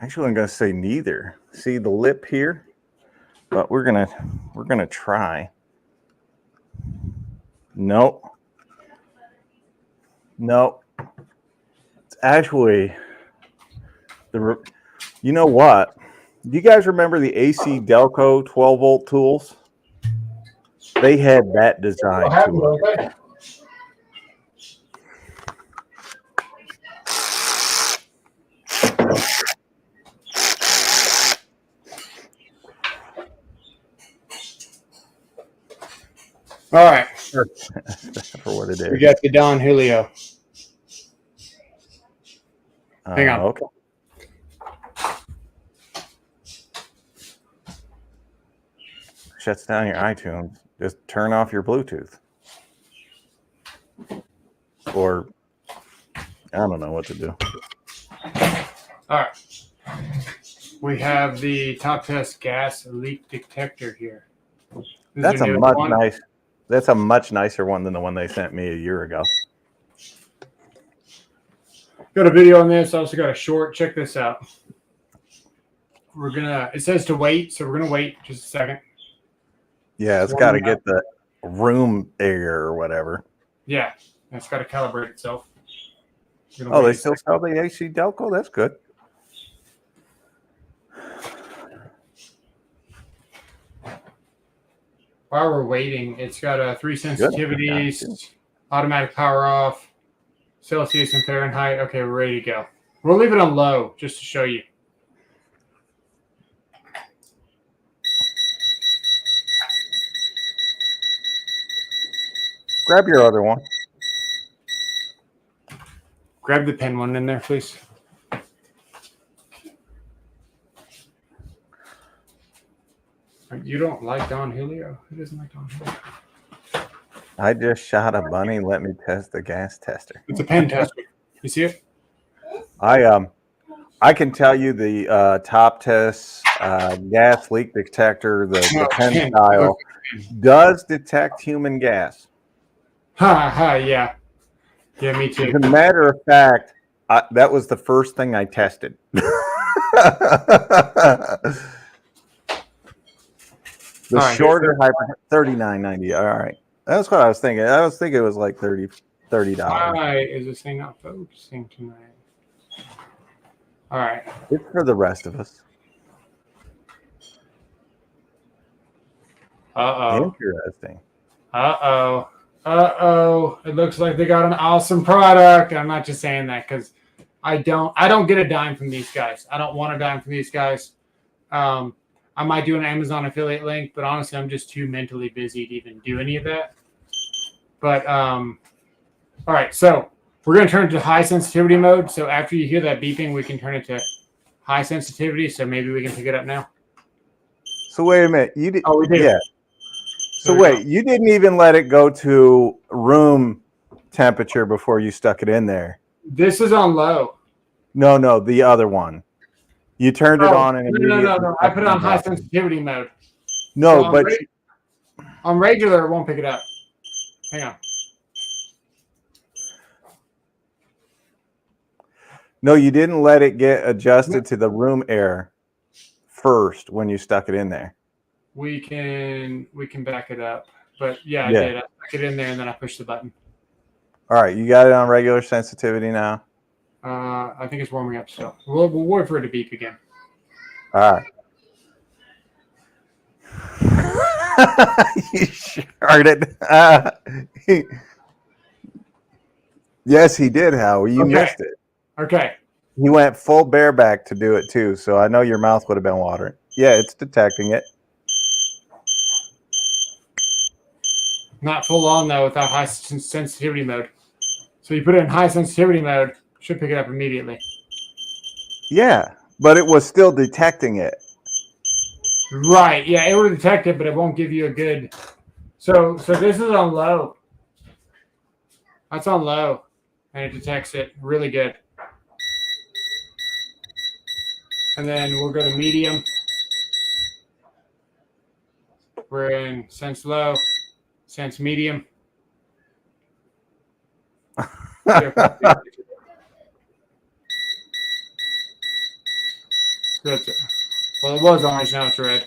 Actually, I'm going to say neither. See the lip here? But we're gonna try. Nope. Nope. It's actually you know what? Do you guys remember the AC Delco 12-volt tools? They had that design to it. All right. For what it is. We got the Don Julio. Hang on. Okay. Shuts down your iTunes. Just turn off your Bluetooth. Or I don't know what to do. All right. We have the Top Test gas leak detector here. That's a much nicer one than the one they sent me a year ago. Got a video on this. Also got a short. Check this out. It says to wait, so we're gonna wait just a second. Yeah, it's got to get the room air or whatever. Yeah, it's got to calibrate itself. Oh, they still sell the AC Delco? That's good. While we're waiting, it's got 3 sensitivities, automatic power off, Celsius and Fahrenheit. Okay, we're ready to go. We'll leave it on low just to show you. Grab your other one. Grab the pen one in there, please. You don't like Don Julio? Who doesn't like Don Julio? I just shot a bunny. Let me test the gas tester. It's a pen tester. You see it? I can tell you the Top Test gas leak detector, the pen style, does detect human gas. Yeah. Yeah, me too. As a matter of fact, that was the first thing I tested. The shorter hyper $39.90. All right, that's what I was thinking. I was thinking it was like $30. Why is this thing not focusing tonight? All right, it's for the rest of us. Interesting. It looks like they got an awesome product. I'm not just saying that because I don't get a dime from these guys. I don't want a dime from these guys. I might do an Amazon affiliate link, but honestly, I'm just too mentally busy to even do any of that. But all right, so we're going to turn it to high sensitivity mode. So after you hear that beeping, we can turn it to high sensitivity. So maybe we can pick it up now. So wait a minute. You did? Oh, we did. Yeah. So wait, you didn't even let it go to room temperature before you stuck it in there. This is on low. No, the other one. You turned it on and no. I put it on high sensitivity mode. No, so but on regular, it won't pick it up. Hang on. No, you didn't let it get adjusted to the room air first when you stuck it in there. We can back it up, but yeah, I did. I stuck it in there and then I pushed the button. All right, you got it on regular sensitivity now. I think it's warming up still. We'll wait for it to beep again. All right. You sharted. Yes, he did, Howie. You missed it. Okay. He went full bareback to do it too, so I know your mouth would have been watering. Yeah, it's detecting it. Not full on though without high sensitivity mode. So you put it in high sensitivity mode, should pick it up immediately. Yeah, but it was still detecting it. Right. Yeah, it will detect it, but it won't give you a good. So this is on low. That's on low, and it detects it really good. And then we'll go to medium. We're in sense low, sense medium. Well, it was orange, now it's red.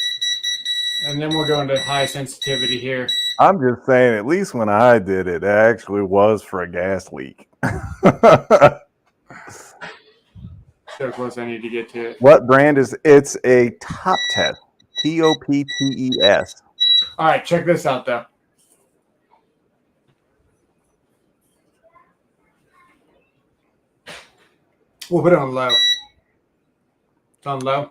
And then we're going to high sensitivity here. I'm just saying, at least when I did it, it actually was for a gas leak. So close I need to get to it. What brand is it's a Top Test. TOPTES. All right, check this out though. We'll put it on low. It's on low.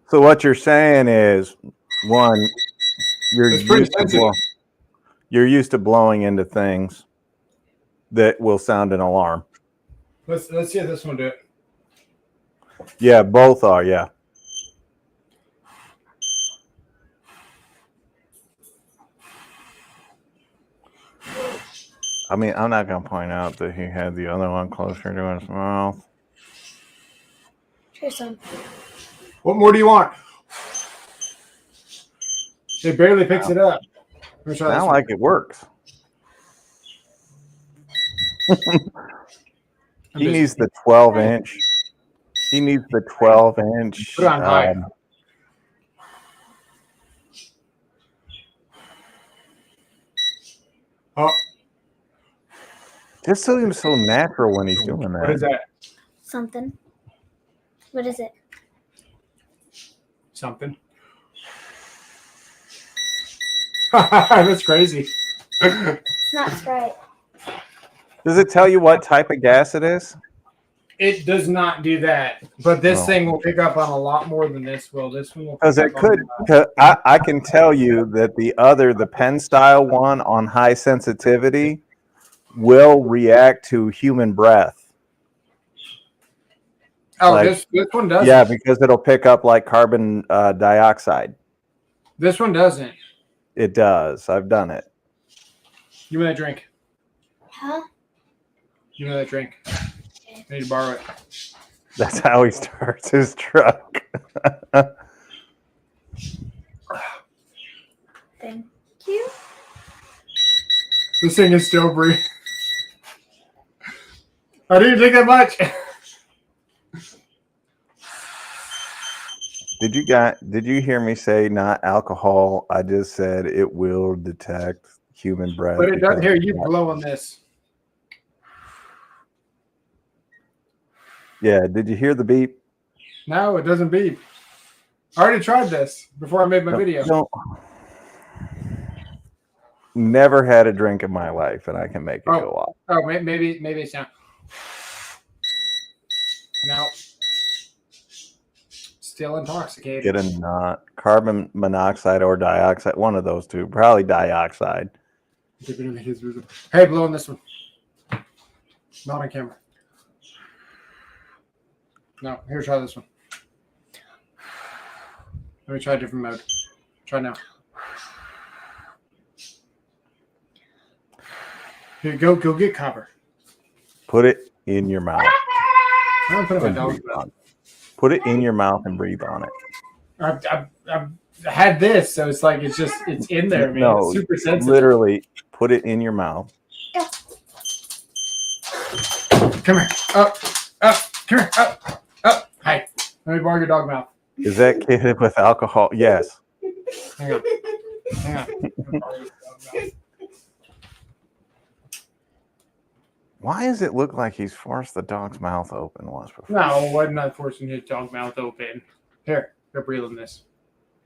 So what you're saying is, one, you're It's pretty sensitive. you're used to blowing into things that will sound an alarm. Let's see if this one do it. Yeah, both are. Yeah. I mean, I'm not going to point out that he had the other one closer to his mouth. Here's some. What more do you want? It barely picks it up. Sound like it works. He needs the 12-inch. He needs the 12-inch. Put it on high. Oh, Just seems so natural when he's doing that. what is that? Something. What is it? Something. That's crazy. It's not Sprite. Does it tell you what type of gas it is? It does not do that, but this No. thing will pick up on a lot more than this will. This one will. Because it could. I can tell you that the pen style one on high sensitivity will react to human breath. Oh, like- this one doesn't. Yeah, because it'll pick up like carbon dioxide. This one doesn't. It does. I've done it. Give me that drink. Huh? Give me that drink. I need to borrow it. That's how he starts his truck. Thank you. This thing is still breathing. I didn't think that much. Did you hear me say not alcohol? I just said it will detect human breath. But it doesn't hear you blowing this. Yeah, did you hear the beep? No, it doesn't beep. I already tried this before I made my video. Don't. Never had a drink in my life, and I can make it go off. Oh, maybe it's not. No. Still intoxicated. Get a not carbon monoxide or dioxide, one of those two, probably dioxide. Hey, blow on this one. Not on camera. No, here, try this one. Let me try a different mode. Try now. Here, go get copper. Put it in your mouth. I'm gonna put it in my dog's mouth. Put it in your mouth and breathe on it. I've had this, so it's like it's in there, man. No, it's super sensitive. literally, put it in your mouth. Come here. Up. Come here. Up. Hi. Let me borrow your dog mouth. Is that kid with alcohol? Yes. Hang on. Let me borrow your dog mouth. Why does it look like he's forced the dog's mouth open once before? No, I'm not forcing his dog mouth open. Here, go breathe on this.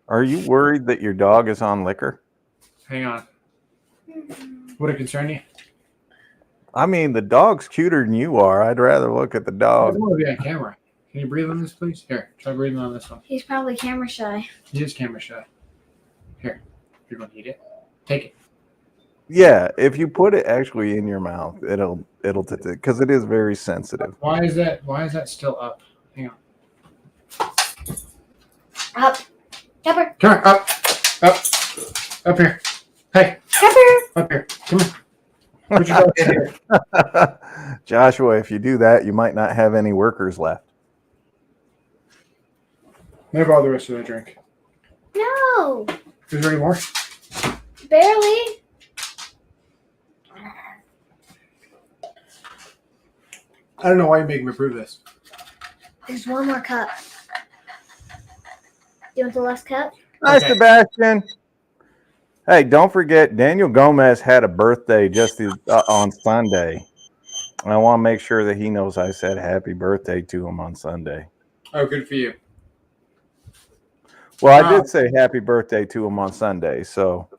Are you worried that your dog is on liquor? Hang on. Would it concern you? I mean, the dog's cuter than you are. I'd rather look at the I dog. don't want to be on camera. Can you breathe on this, please? Here, try breathing on this one. He's probably camera shy. He is camera shy. Here, you're going to eat it. Take it. Yeah, if you put it actually in your mouth, it'll because it is very sensitive. Why is that still up? Hang on. Up. Pepper. Come here. Up here. Hey, Pepper. up here. Come here. Put your dog in here. Joshua, if you do that, you might not have any workers left. Never all the rest of the drink. No. Is there any more? Barely. I don't know why you make me prove this. There's one more cup. Do you want the last cup? Hi, Okay. Sebastian. Hey, don't forget, Daniel Gomez had a birthday just on Sunday. And I want to make sure that he knows I said happy birthday to him on Sunday. Oh, good for you. Well, I did say happy birthday to him on Sunday, so.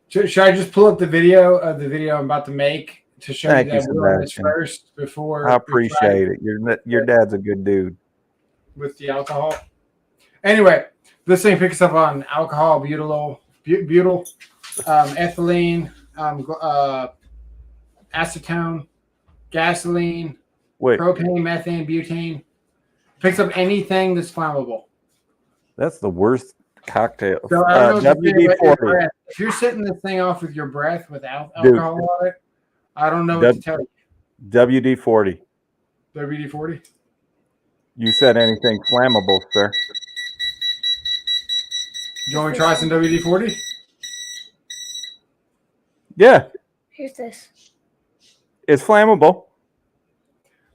Should I just pull up the video of the video I'm about to make to show Thank you you, that we're on this Sebastian. first before I we try appreciate it. Your dad's a good dude. with the alcohol? Anyway, this thing picks up on alcohol, butyl, ethylene, acetone, gasoline, Wait, propane, methane, butane. Picks up anything that's flammable. that's the worst cocktail. So I don't know if you feel like your WD-40. breath. If you're setting this thing off with your breath without Dude. alcohol on it, I don't know what to tell you. WD-40. WD-40? You said anything flammable, sir. Do you want me to try some WD-40? Yeah, Here's this. it's flammable.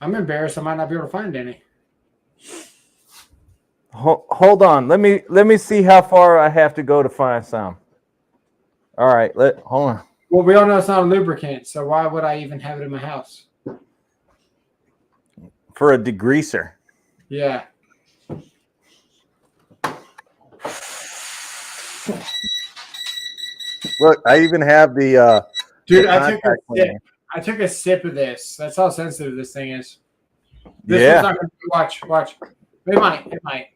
I'm embarrassed. I might not be able to find any. Hold on. Let me see how far I have to go to find some. All right, hold on. Well, we all know it's not a lubricant, so why would I even have it in my house? For a degreaser. Yeah. Look, I even have the Dude, the I took a contact sip. cleaner. I took a sip of this. That's how sensitive this thing is. This Yeah. one's not gonna watch. It might.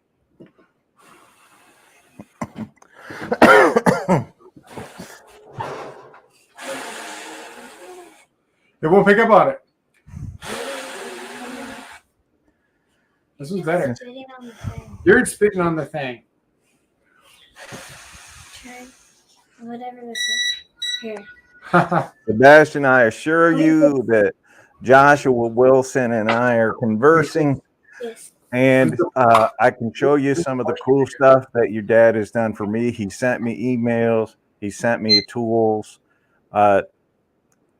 It won't pick up on it. This one's better. Spitting on the thing. You're spitting on the thing. Try whatever this is. Here. Sebastian, I assure you that Joshua Wilson and I are conversing, Yes. and I can show you some of the cool stuff that your dad has done for me. He sent me emails. He sent me tools.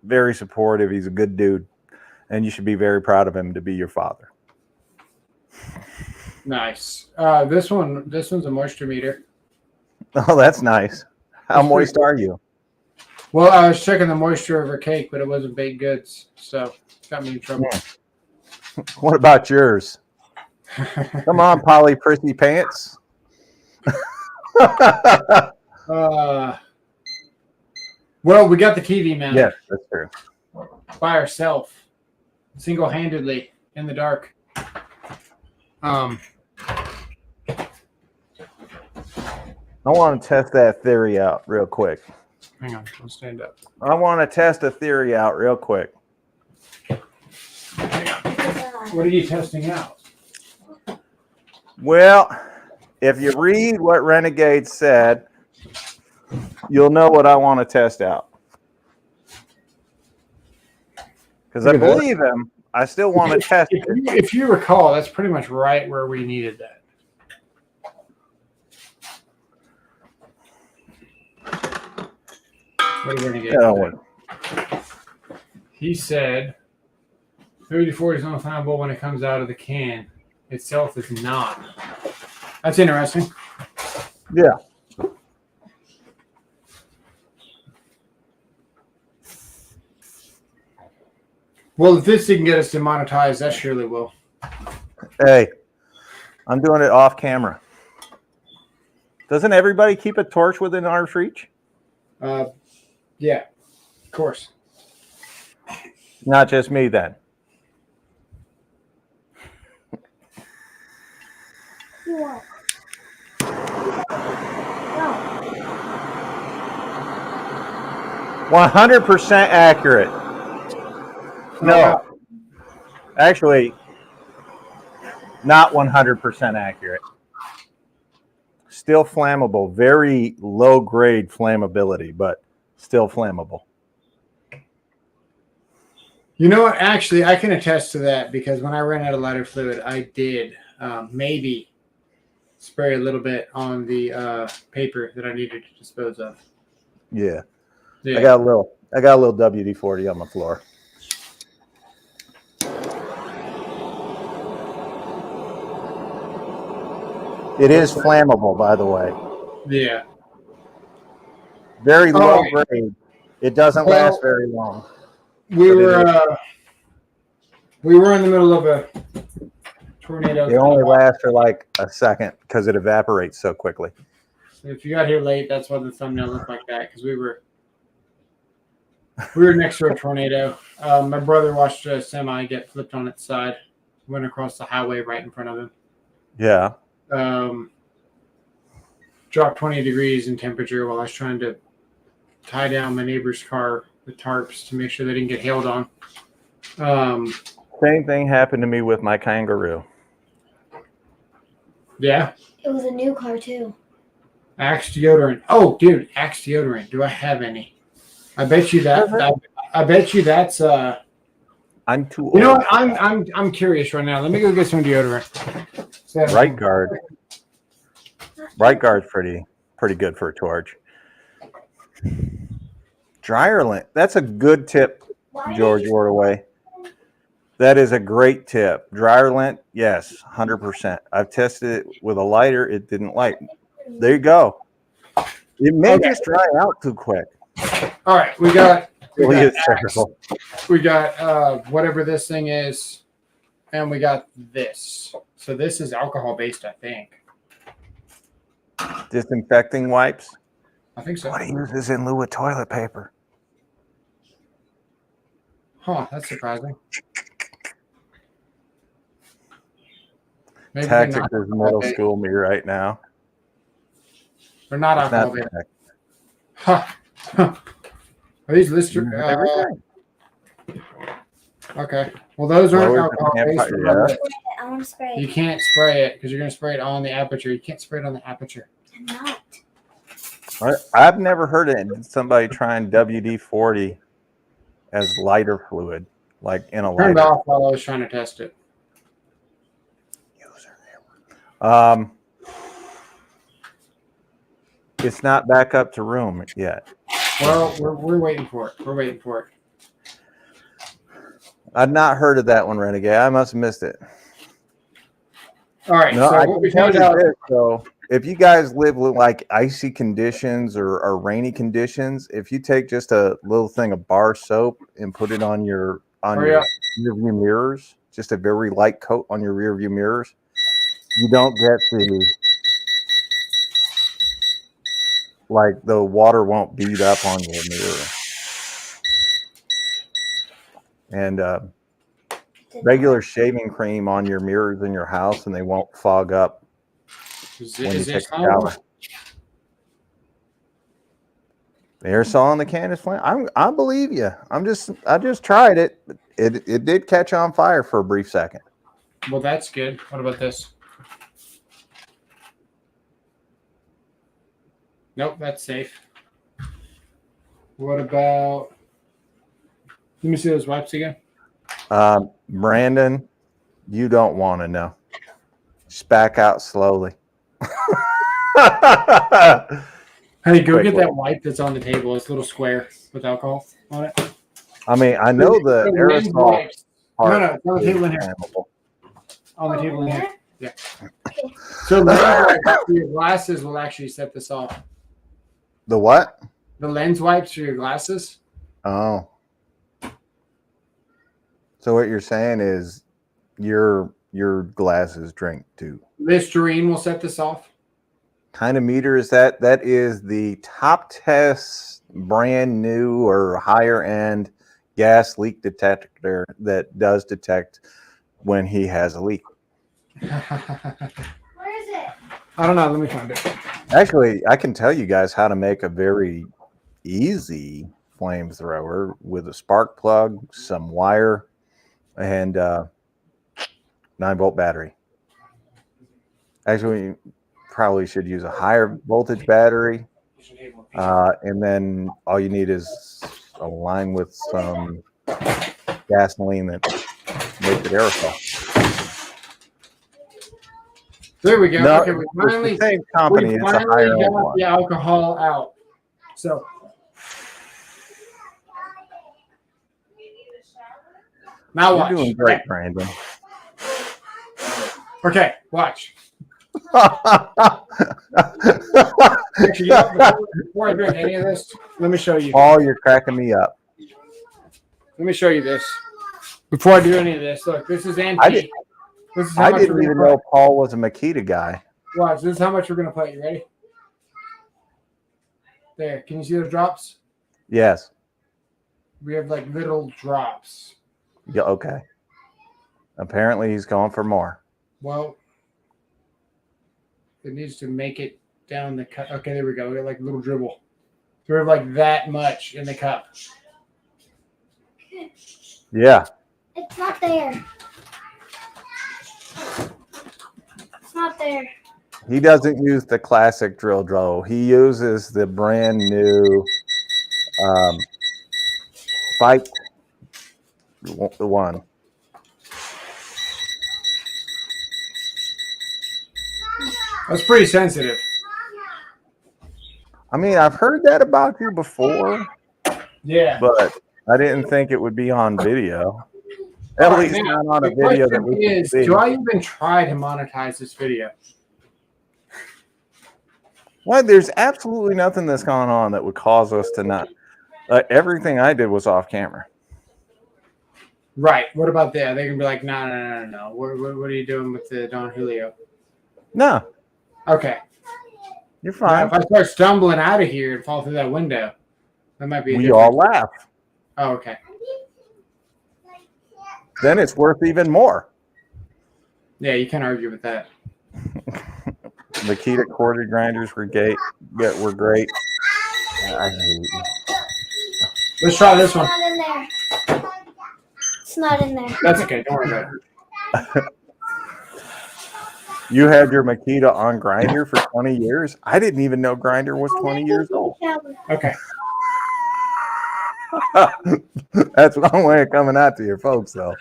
Very supportive. He's a good dude, and you should be very proud of him to be your father. Nice. This one's a moisture meter. Oh, that's nice. How That's moist pretty are you? Well, I was checking the moisture of her cake, but it wasn't baked goods, so it got me in trouble. What about yours? Come on, Polly Prissy Pants. Well, we got the TV mounted Yes, that's true. by herself, single-handedly in the dark. I want to test that theory out real quick. Hang on, I'll stand up. I want to test a theory out real quick. What are you testing out? Well, if you read what Renegade said, you'll know what I want to test out. Because I Look at that. believe him, I still want to test it. If you recall, that's pretty much right where we needed that. What are we going to get? He said 34 is not flammable when it comes out of the can. Itself is not. That's interesting. Yeah. Well, if this didn't get us demonetized, that surely will. Hey, I'm doing it off camera. Doesn't everybody keep a torch within arm's reach? Yeah, of course. Not just me then. You won't. No. 100% accurate. No, actually, not 100% accurate. Still flammable, very low grade flammability, but still flammable. You know what? Actually, I can attest to that because when I ran out of lighter fluid, I did maybe spray a little bit on the paper that I needed to dispose of. Yeah. Yeah. I got a little WD-40 on the floor. It is flammable, by the way. Yeah. Very low right. grade. It doesn't Well, last very long. We were in the middle of a tornado. They only last for like a second because it evaporates so quickly. So if you got here late, that's why the thumbnail looked like that, because we were next to a tornado. My brother watched a semi get flipped on its side, went across the highway right in front of him. Yeah. Dropped 20 degrees in temperature while I was trying to tie down my neighbor's car with tarps to make sure they didn't get hailed on. Same thing happened to me with my kangaroo. Yeah. It was a new car too. Axe deodorant. Oh, dude, Axe deodorant. Do I have any? I bet you that. I bet you that's. I'm too old. You know what? I'm curious right now. Let me go get some deodorant. So, Right guard. Right guard's pretty good for a torch. Dryer lint. That's a good tip, George Wardaway. That is a great tip. Dryer lint, yes, 100%. I've tested it with a lighter. It didn't light. There you go. It may just dry out too quick. All right, we got Axe. We got whatever this thing is, and we got this. So this is alcohol based, I think. Disinfecting wipes. I think so. What do you use this in lieu of toilet paper? Huh, that's surprising. Maybe Tactics is middle school me right now. They're not alcohol based. Huh. Are these Lister? Okay. Well, those aren't alcohol based. I want to spray it. You can't spray it because you're going to spray it on the aperture. You can't spray it on the aperture. I'm not. I've never heard of somebody trying WD-40 as lighter fluid, like in a lighter. Turned off while I was trying to test it. It's not back up to room yet. Well, we're waiting for it. We're waiting for it. I've not heard of that one, Renegade. I must have missed it. All right. No, so I what we can found tell out. you this, so if you guys live with like icy conditions or rainy conditions, if you take just a little thing of bar soap and put it on your rear view mirrors, just a very light coat on your rear view mirrors, you don't get the water won't beat up on your mirror. And regular shaving cream on your mirrors in your house, and they won't fog up when you take a shower. The aerosol in the can is flame. I believe you. I just tried it. It did catch on fire for a brief second. Well, that's good. What about this? Nope, that's safe. What about? Let me see those wipes again. Brandon, you don't want to know. Just back out slowly. Hey, go get that wipe that's on the table. It's a little square with alcohol on it. I mean, I know the aerosol part. No, it's on the table in here. Flammable. On the table in here. Yeah. So lens wipes for your glasses will actually set this off. The what? The lens wipes for your glasses. Oh. So what you're saying is your glasses drink too. Listerine will set this off. Kind of meter is that? That is the top test, brand new or higher end gas leak detector that does detect when he has a leak. Where is it? I don't know. Let me find it. Actually, I can tell you guys how to make a very easy flamethrower with a spark plug, some wire, and 9-volt battery. Actually, you probably should use a higher voltage battery, and then all you need is a line with some gasoline that makes it aerosol. There we go. No, Okay, we it's finally, the same company. we It's a finally higher got one. the alcohol out. So now You're watch. doing great, Brandon. Okay, watch. Actually, you know, before I drink any of this, let me show you. Paul, you're cracking me up. Let me show you this. Before I do any of this, look, this is antique. This is how I much didn't we're even gonna know Paul was a Makita guy. put. Watch, this is how much we're gonna put. You ready? There. Can you see the drops? Yes. We have like little drops. Yeah. Okay. Apparently, he's going for more. Well, it needs to make it down the cup. Okay, there we go. We got like a little dribble. So we have like that much in the cup. Yeah. It's not there. It's not there. He doesn't use the classic drill draw. He uses the brand new spiked one. That's pretty sensitive. I mean, I've heard that about you before, Yeah. but I didn't think it would be on video. At All right, least now, not on a the video that question we can is, see. do I even try to monetize this video? Well, there's absolutely nothing that's going on that would cause us to not. Everything I did was off camera. Right. What about that? They can be like, no. What are you doing with the Don Julio? No, Okay. you're Now, fine. if I start stumbling out of here and fall through that window, that might be. We all laugh. Oh, okay. Then it's worth even more. Yeah, you can't argue with that. Makita corded grinders were great. Were great. I hate you. Let's try this one. It's not in there. It's not in there. That's okay. Don't worry about it. You had your Makita on grinder for 20 years. I didn't even know grinder was 20 years old. Okay. That's one way of coming out to your folks, though.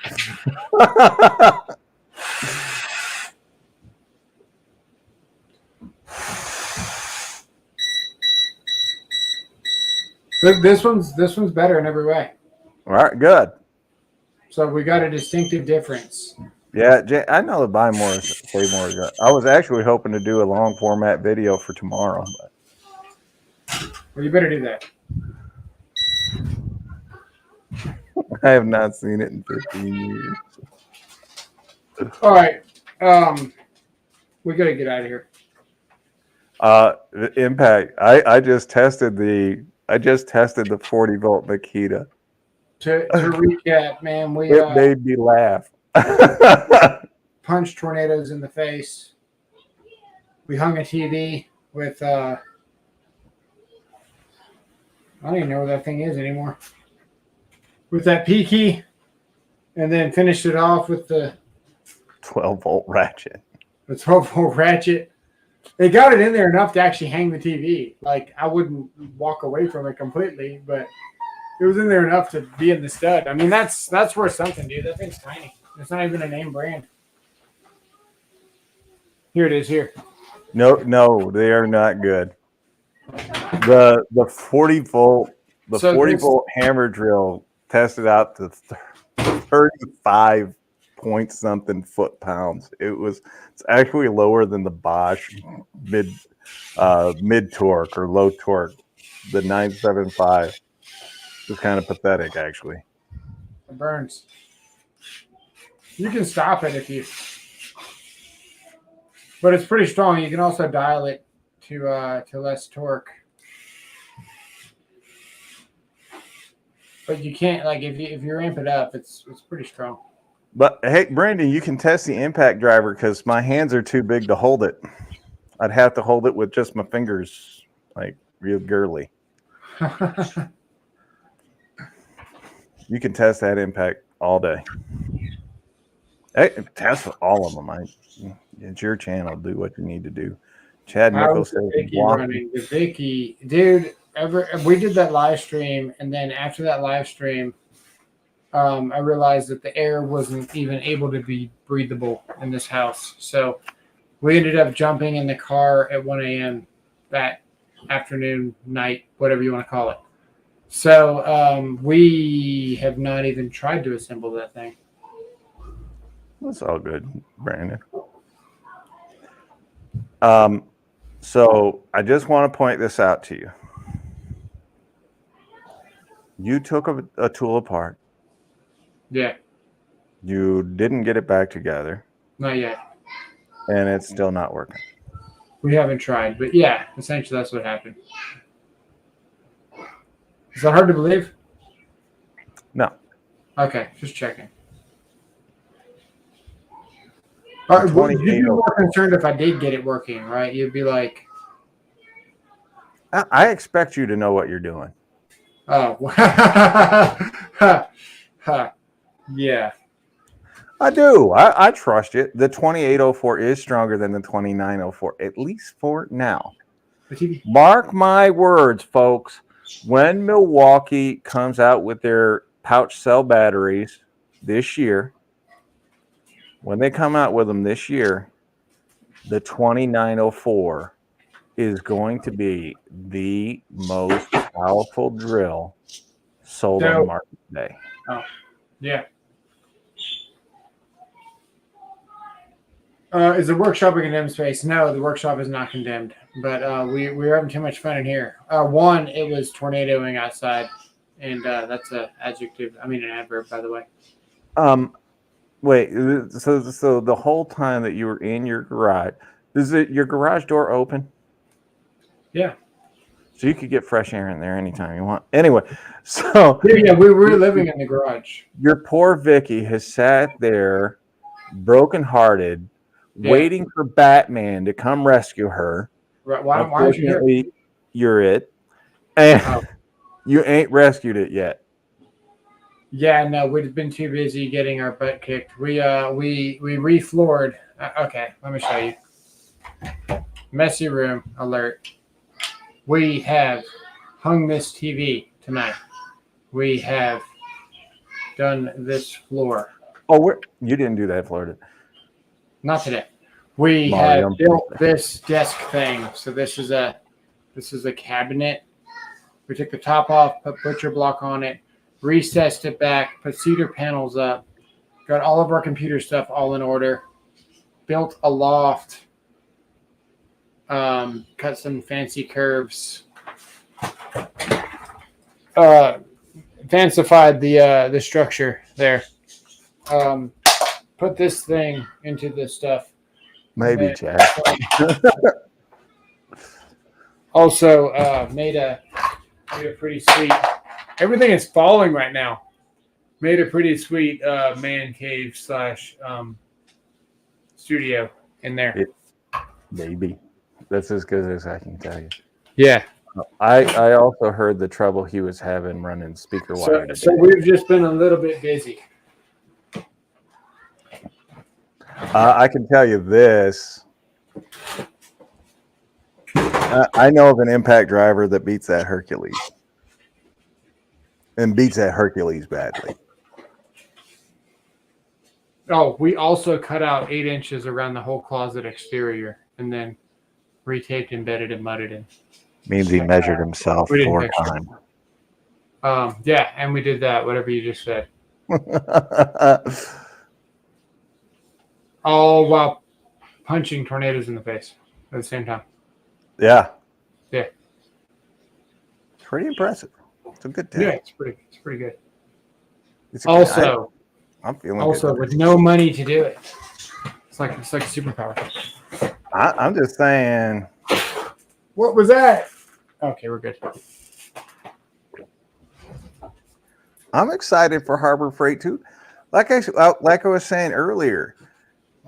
Look, this one's better in every way. All right, good. So we got a distinctive difference. Yeah, I know the buy more is way more good. I was actually hoping to do a long format video for tomorrow. Well, you better do that. I have not seen it in 15 years. All right. We got to get out of here. The impact. I just tested the 40-volt Makita. To recap, man, we It made me laugh. punched tornadoes in the face. We hung a TV with I don't even know where that thing is anymore. With that P key, and then finished it off with the 12-volt ratchet. 12-volt ratchet. They got it in there enough to actually hang the TV. Like, I wouldn't walk away from it completely, but it was in there enough to be in the stud. I mean, that's worth something, dude. That thing's tiny. It's not even a name brand. Here it is. Here. No, they are not good. The 40-volt So 40-volt hammer drill tested out to 35 point something foot-pounds. It's actually lower than the Bosch mid torque or low torque, the 975. It's kind of pathetic, actually. It burns. You can stop it if you, but it's pretty strong. You can also dial it to less torque. But you can't like if you ramp it up, it's pretty strong. But hey, Brandon, you can test the impact driver because my hands are too big to hold it. I'd have to hold it with just my fingers, like real girly. You can test that impact all day. Hey, test all of them. It's your channel. Do what you need to do. Chad How's Nichols the says, Vicky "Walk." running? The Vicky, dude. We did that live stream, and then after that live stream, I realized that the air wasn't even able to be breathable in this house. So we ended up jumping in the car at 1 a.m. that afternoon, night, whatever you want to call it. So we have not even tried to assemble that thing. That's all good, Brandon. So I just want to point this out to you. You took a tool apart. Yeah, You didn't get it back together, not yet. and it's still not working. We haven't tried, but yeah, essentially that's what happened. Is that hard to believe? No. Okay, just checking. You'd be more concerned if I did get it working, right? You'd be like, I expect you to know what you're doing. oh, yeah. I do. I trust you. The 2804 is stronger than the 2904, at least for now. Mark my words, folks. When Milwaukee comes out with their pouch cell batteries this year, when they come out with them this year, the 2904 is going to be the most powerful drill sold on the market today. Oh, yeah. Is the workshop a condemned space? No, the workshop is not condemned, but we're having too much fun in here. One, it was tornadoing outside, and that's an adjective. I mean, an adverb, by the way. Wait. So the whole time that you were in your garage, your garage door open? Yeah. So you could get fresh air in there anytime you want. Anyway, so yeah, we were living in the garage. Your poor Vicky has sat there, brokenhearted, waiting for Batman to come rescue her. Right. Why aren't you here? You're it, and you ain't rescued it yet. Yeah, no, we've been too busy getting our butt kicked. We refloored. Okay, let me show you. Messy room alert. We have hung this TV tonight. We have done this floor. Oh, you didn't do that, Florida. Not today. We have built this desk thing. So this is a cabinet. We took the top off, put butcher block on it, recessed it back, put cedar panels up, got all of our computer stuff all in order, built a loft, cut some fancy curves, fancified the structure there. Put this thing into this stuff. Maybe, Chad. Also, made a pretty sweet. Everything is falling right now. Made a pretty sweet man cave / studio in there. Maybe. That's as good as I can tell you. Yeah. I also heard the trouble he was having running speaker wire. So we've just been a little bit busy. I can tell you this. I know of an impact driver that beats that Hercules. And beats that Hercules badly. Oh, we also cut out 8 inches around the whole closet exterior and then retaped, embedded, and mudded in. Means he measured himself 4 times. Yeah, and we did that, whatever you just said. All while punching tornadoes in the face at the same time. Yeah. Yeah. Pretty impressive. It's a good day. Yeah, it's pretty good. I'm feeling also good. With no money to do it. It's like a superpower. I'm just saying. What was that? Okay, we're good. I'm excited for Harbor Freight too. Like I was saying earlier,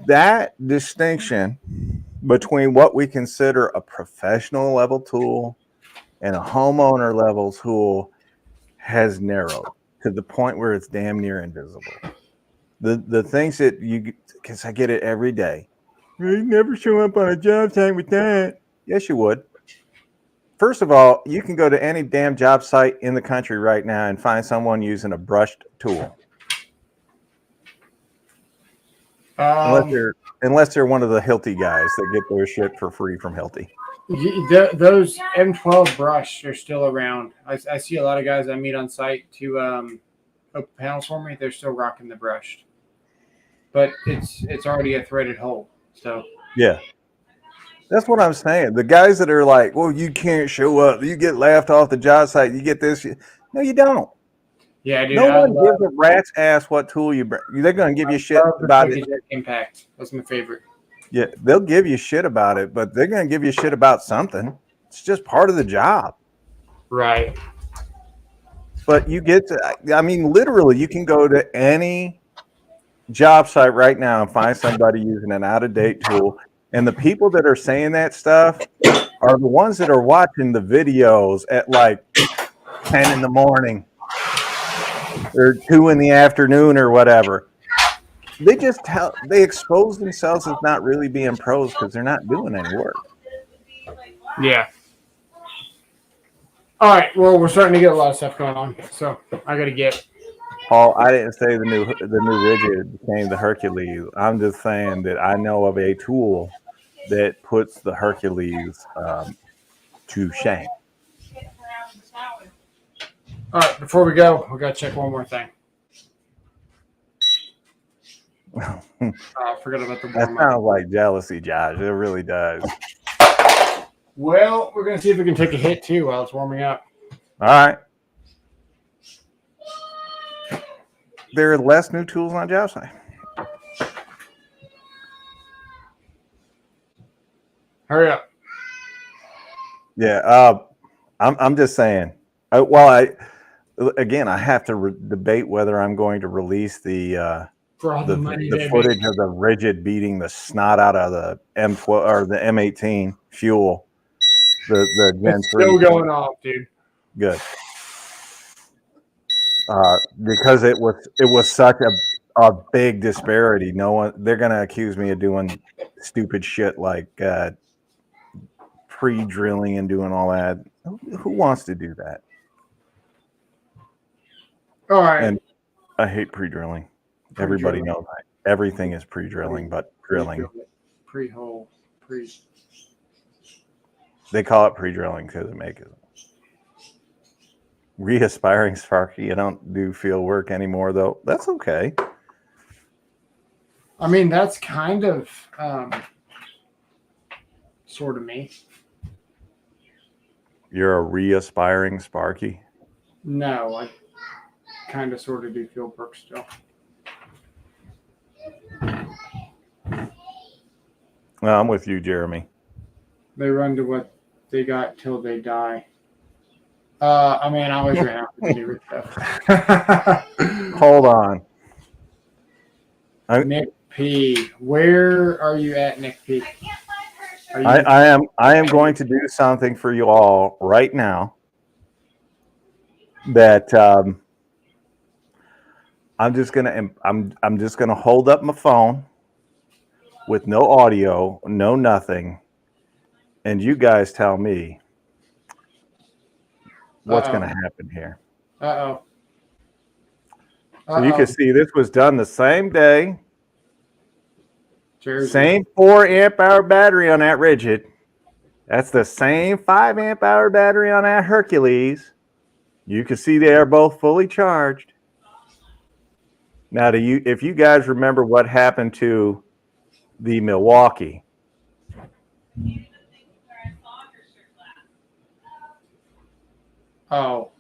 that distinction between what we consider a professional level tool and a homeowner level tool has narrowed to the point where it's damn near invisible. The things that you, because I get it every day. You never show up on a job site with that. Yes, you would. First of all, you can go to any damn job site in the country right now and find someone using a brushed tool. Unless they're one of the Hilti guys that get their shit for free from Hilti. Those M12 brush are still around. I see a lot of guys I meet on site to open panels for me. They're still rocking the brushed, but it's already a threaded hole. So yeah, that's what I'm saying. The guys that are like, "Well, you can't show up. You get laughed off the job site. You get this." No, you don't. yeah, dude. No one gives a rat's ass what tool you bring. They're going to give you shit about it. Impact. That's my favorite. Yeah, they'll give you shit about it, but they're going to give you shit about something. It's just part of the job. Right. But you get to, I mean, literally, you can go to any job site right now and find somebody using an out-of-date tool. And the people that are saying that stuff are the ones that are watching the videos at like 10 in the morning or 2 in the afternoon or whatever. They expose themselves as not really being pros because they're not doing any work. Yeah. All right. Well, we're starting to get a lot of stuff going on, so I got to get. Paul, I didn't say the new rigid became the Hercules. I'm just saying that I know of a tool that puts the Hercules to shame. All right. Before we go, we got to check one more thing. I forgot about the That warm sounds like jealousy, Josh. It really does. Well, we're going to see if we can take a hit, too, while it's warming up. All right. There are less new tools on job site. Hurry up. Yeah. I'm just saying. I have to debate whether I'm going to release the footage of the rigid beating the snot out of the M12 or the M18 fuel. The Gen 3 still going off, dude. Good. Because it was such a big disparity. They're gonna accuse me of doing stupid shit like pre-drilling and doing all that. Who wants to do that? All right. And I hate pre-drilling. Everybody knows that. Everything is pre-drilling, but drilling. Pre-hole. They call it pre-drilling because it makes it. Re-aspiring Sparky. I don't do field work anymore, though. That's okay. I mean, that's kind of sort of me. You're a re-aspiring Sparky? No, I kind of sort of do field work still. Well, I'm with you, Jeremy. They run to what they got till they die. I mean, I always ran out to do stuff. Hold on. Nick P. Where are you at, Nick P? I am going to do something for you all right now that I'm just gonna hold up my phone with no audio, no nothing, and you guys tell me what's going to happen here. So you can see this was done the same day. Jersey. Same 4 amp hour battery on that rigid. That's the same 5 amp hour battery on that Hercules. You can see they are both fully charged. Now, if you guys remember what happened to the Milwaukee. Oh.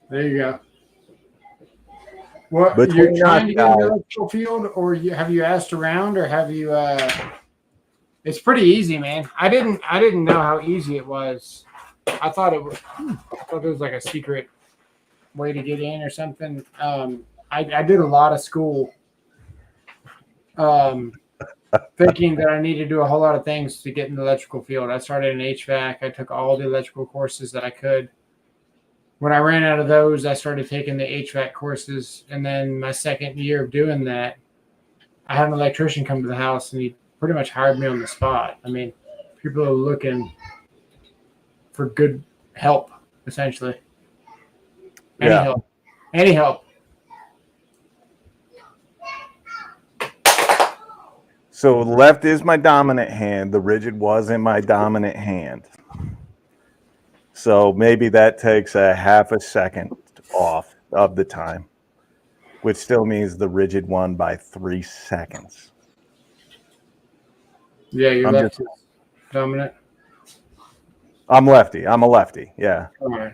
There you go. What you're trying to get an electrical field, or have you asked around, or have you? It's pretty easy, man. I didn't know how easy it was. I thought it was like a secret way to get in or something. I did a lot of school, thinking that I needed to do a whole lot of things to get in the electrical field. I started in HVAC. I took all the electrical courses that I could. When I ran out of those, I started taking the HVAC courses, and then my second year of doing that, I had an electrician come to the house, and he pretty much hired me on the spot. I mean, people are looking for good help, essentially. Any help. So left is my dominant hand. The rigid wasn't my dominant hand. So maybe that takes a half a second off of the time, which still means the rigid won by 3 seconds. Yeah, you're left is dominant. I'm lefty. I'm a lefty. Yeah. All right.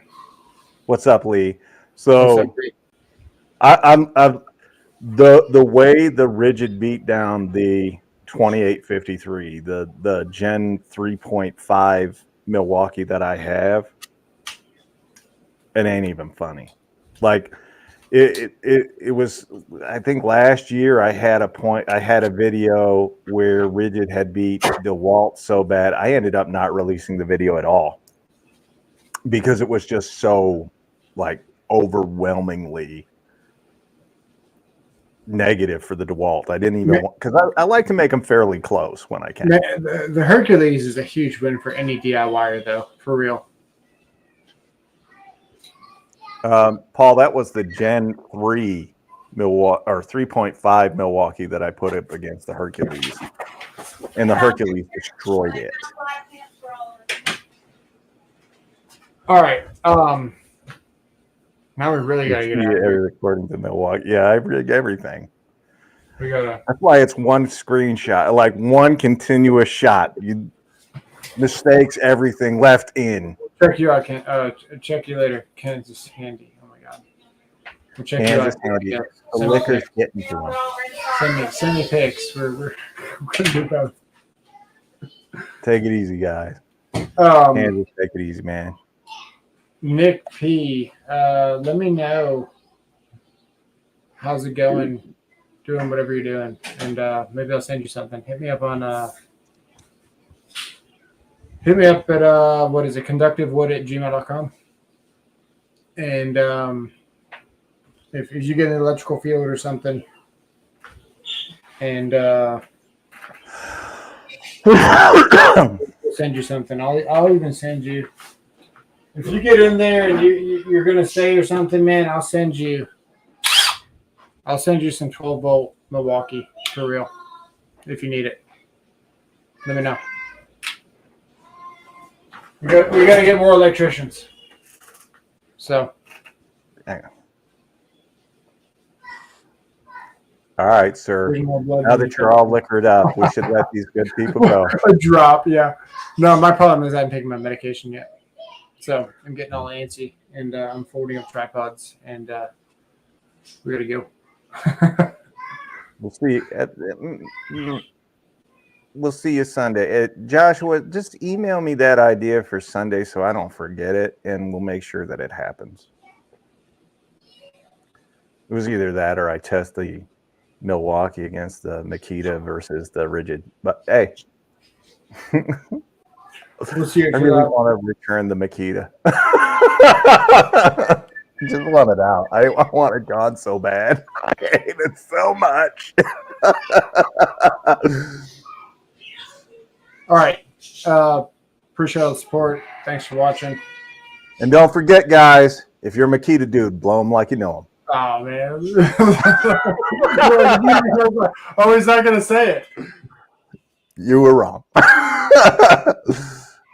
What's up, Lee? So What's up, Lee? I'm the way the rigid beat down the 2853, the Gen 3.5 Milwaukee that I have, it ain't even funny. Like it was, I think last year I had a video where rigid had beat DeWalt so bad I ended up not releasing the video at all because it was just so like overwhelmingly negative for the DeWalt. I didn't even want, because I like to make them fairly close when I can. The Hercules is a huge win for any DIYer, though, for real. Paul, that was the Gen 3 Milwaukee or 3.5 Milwaukee that I put up against the Hercules, and the Hercules destroyed it. All right. Now we really got to get out of here. According to Milwaukee. Yeah, I rig everything. We gotta. That's why it's one screenshot, like one continuous shot. You mistakes everything left in. Check you out, Ken. Check you later. Kansas handy. Oh my god. We'll check Kansas you out. handy. The liquor's getting to him. Send me pics. We're gonna do both. Take it easy, guys. Kansas, take it easy, man. Nick P, let me know how's it going, doing whatever you're doing, and maybe I'll send you something. Hit me up at what is it, conductivewood@gmail.com. And if you get an electrical field or something, and send you something. I'll even send you. If you get in there and you're gonna stay or something, man, I'll send you some 12-volt Milwaukee for real. If you need it, let me know. We got to get more electricians. So. Hang on. All right, sir. Now that you're all liquored up, we should let these good people go. A drop, yeah. No, my problem is I haven't taken my medication yet. So I'm getting all antsy, and I'm folding up tripods, and we gotta go. We'll see. We'll see you Sunday. Joshua, just email me that idea for Sunday so I don't forget it, and we'll make sure that it happens. It was either that or I test the Milwaukee against the Makita versus the rigid. But hey. We'll see I really want to return the Makita. Just want it out. I want it gone so bad. I hate it so much. All right. Appreciate all the support. Thanks for watching. And don't forget, guys, if you're a Makita dude, blow them like you know them. Oh, man. I was not going to say it. You were wrong.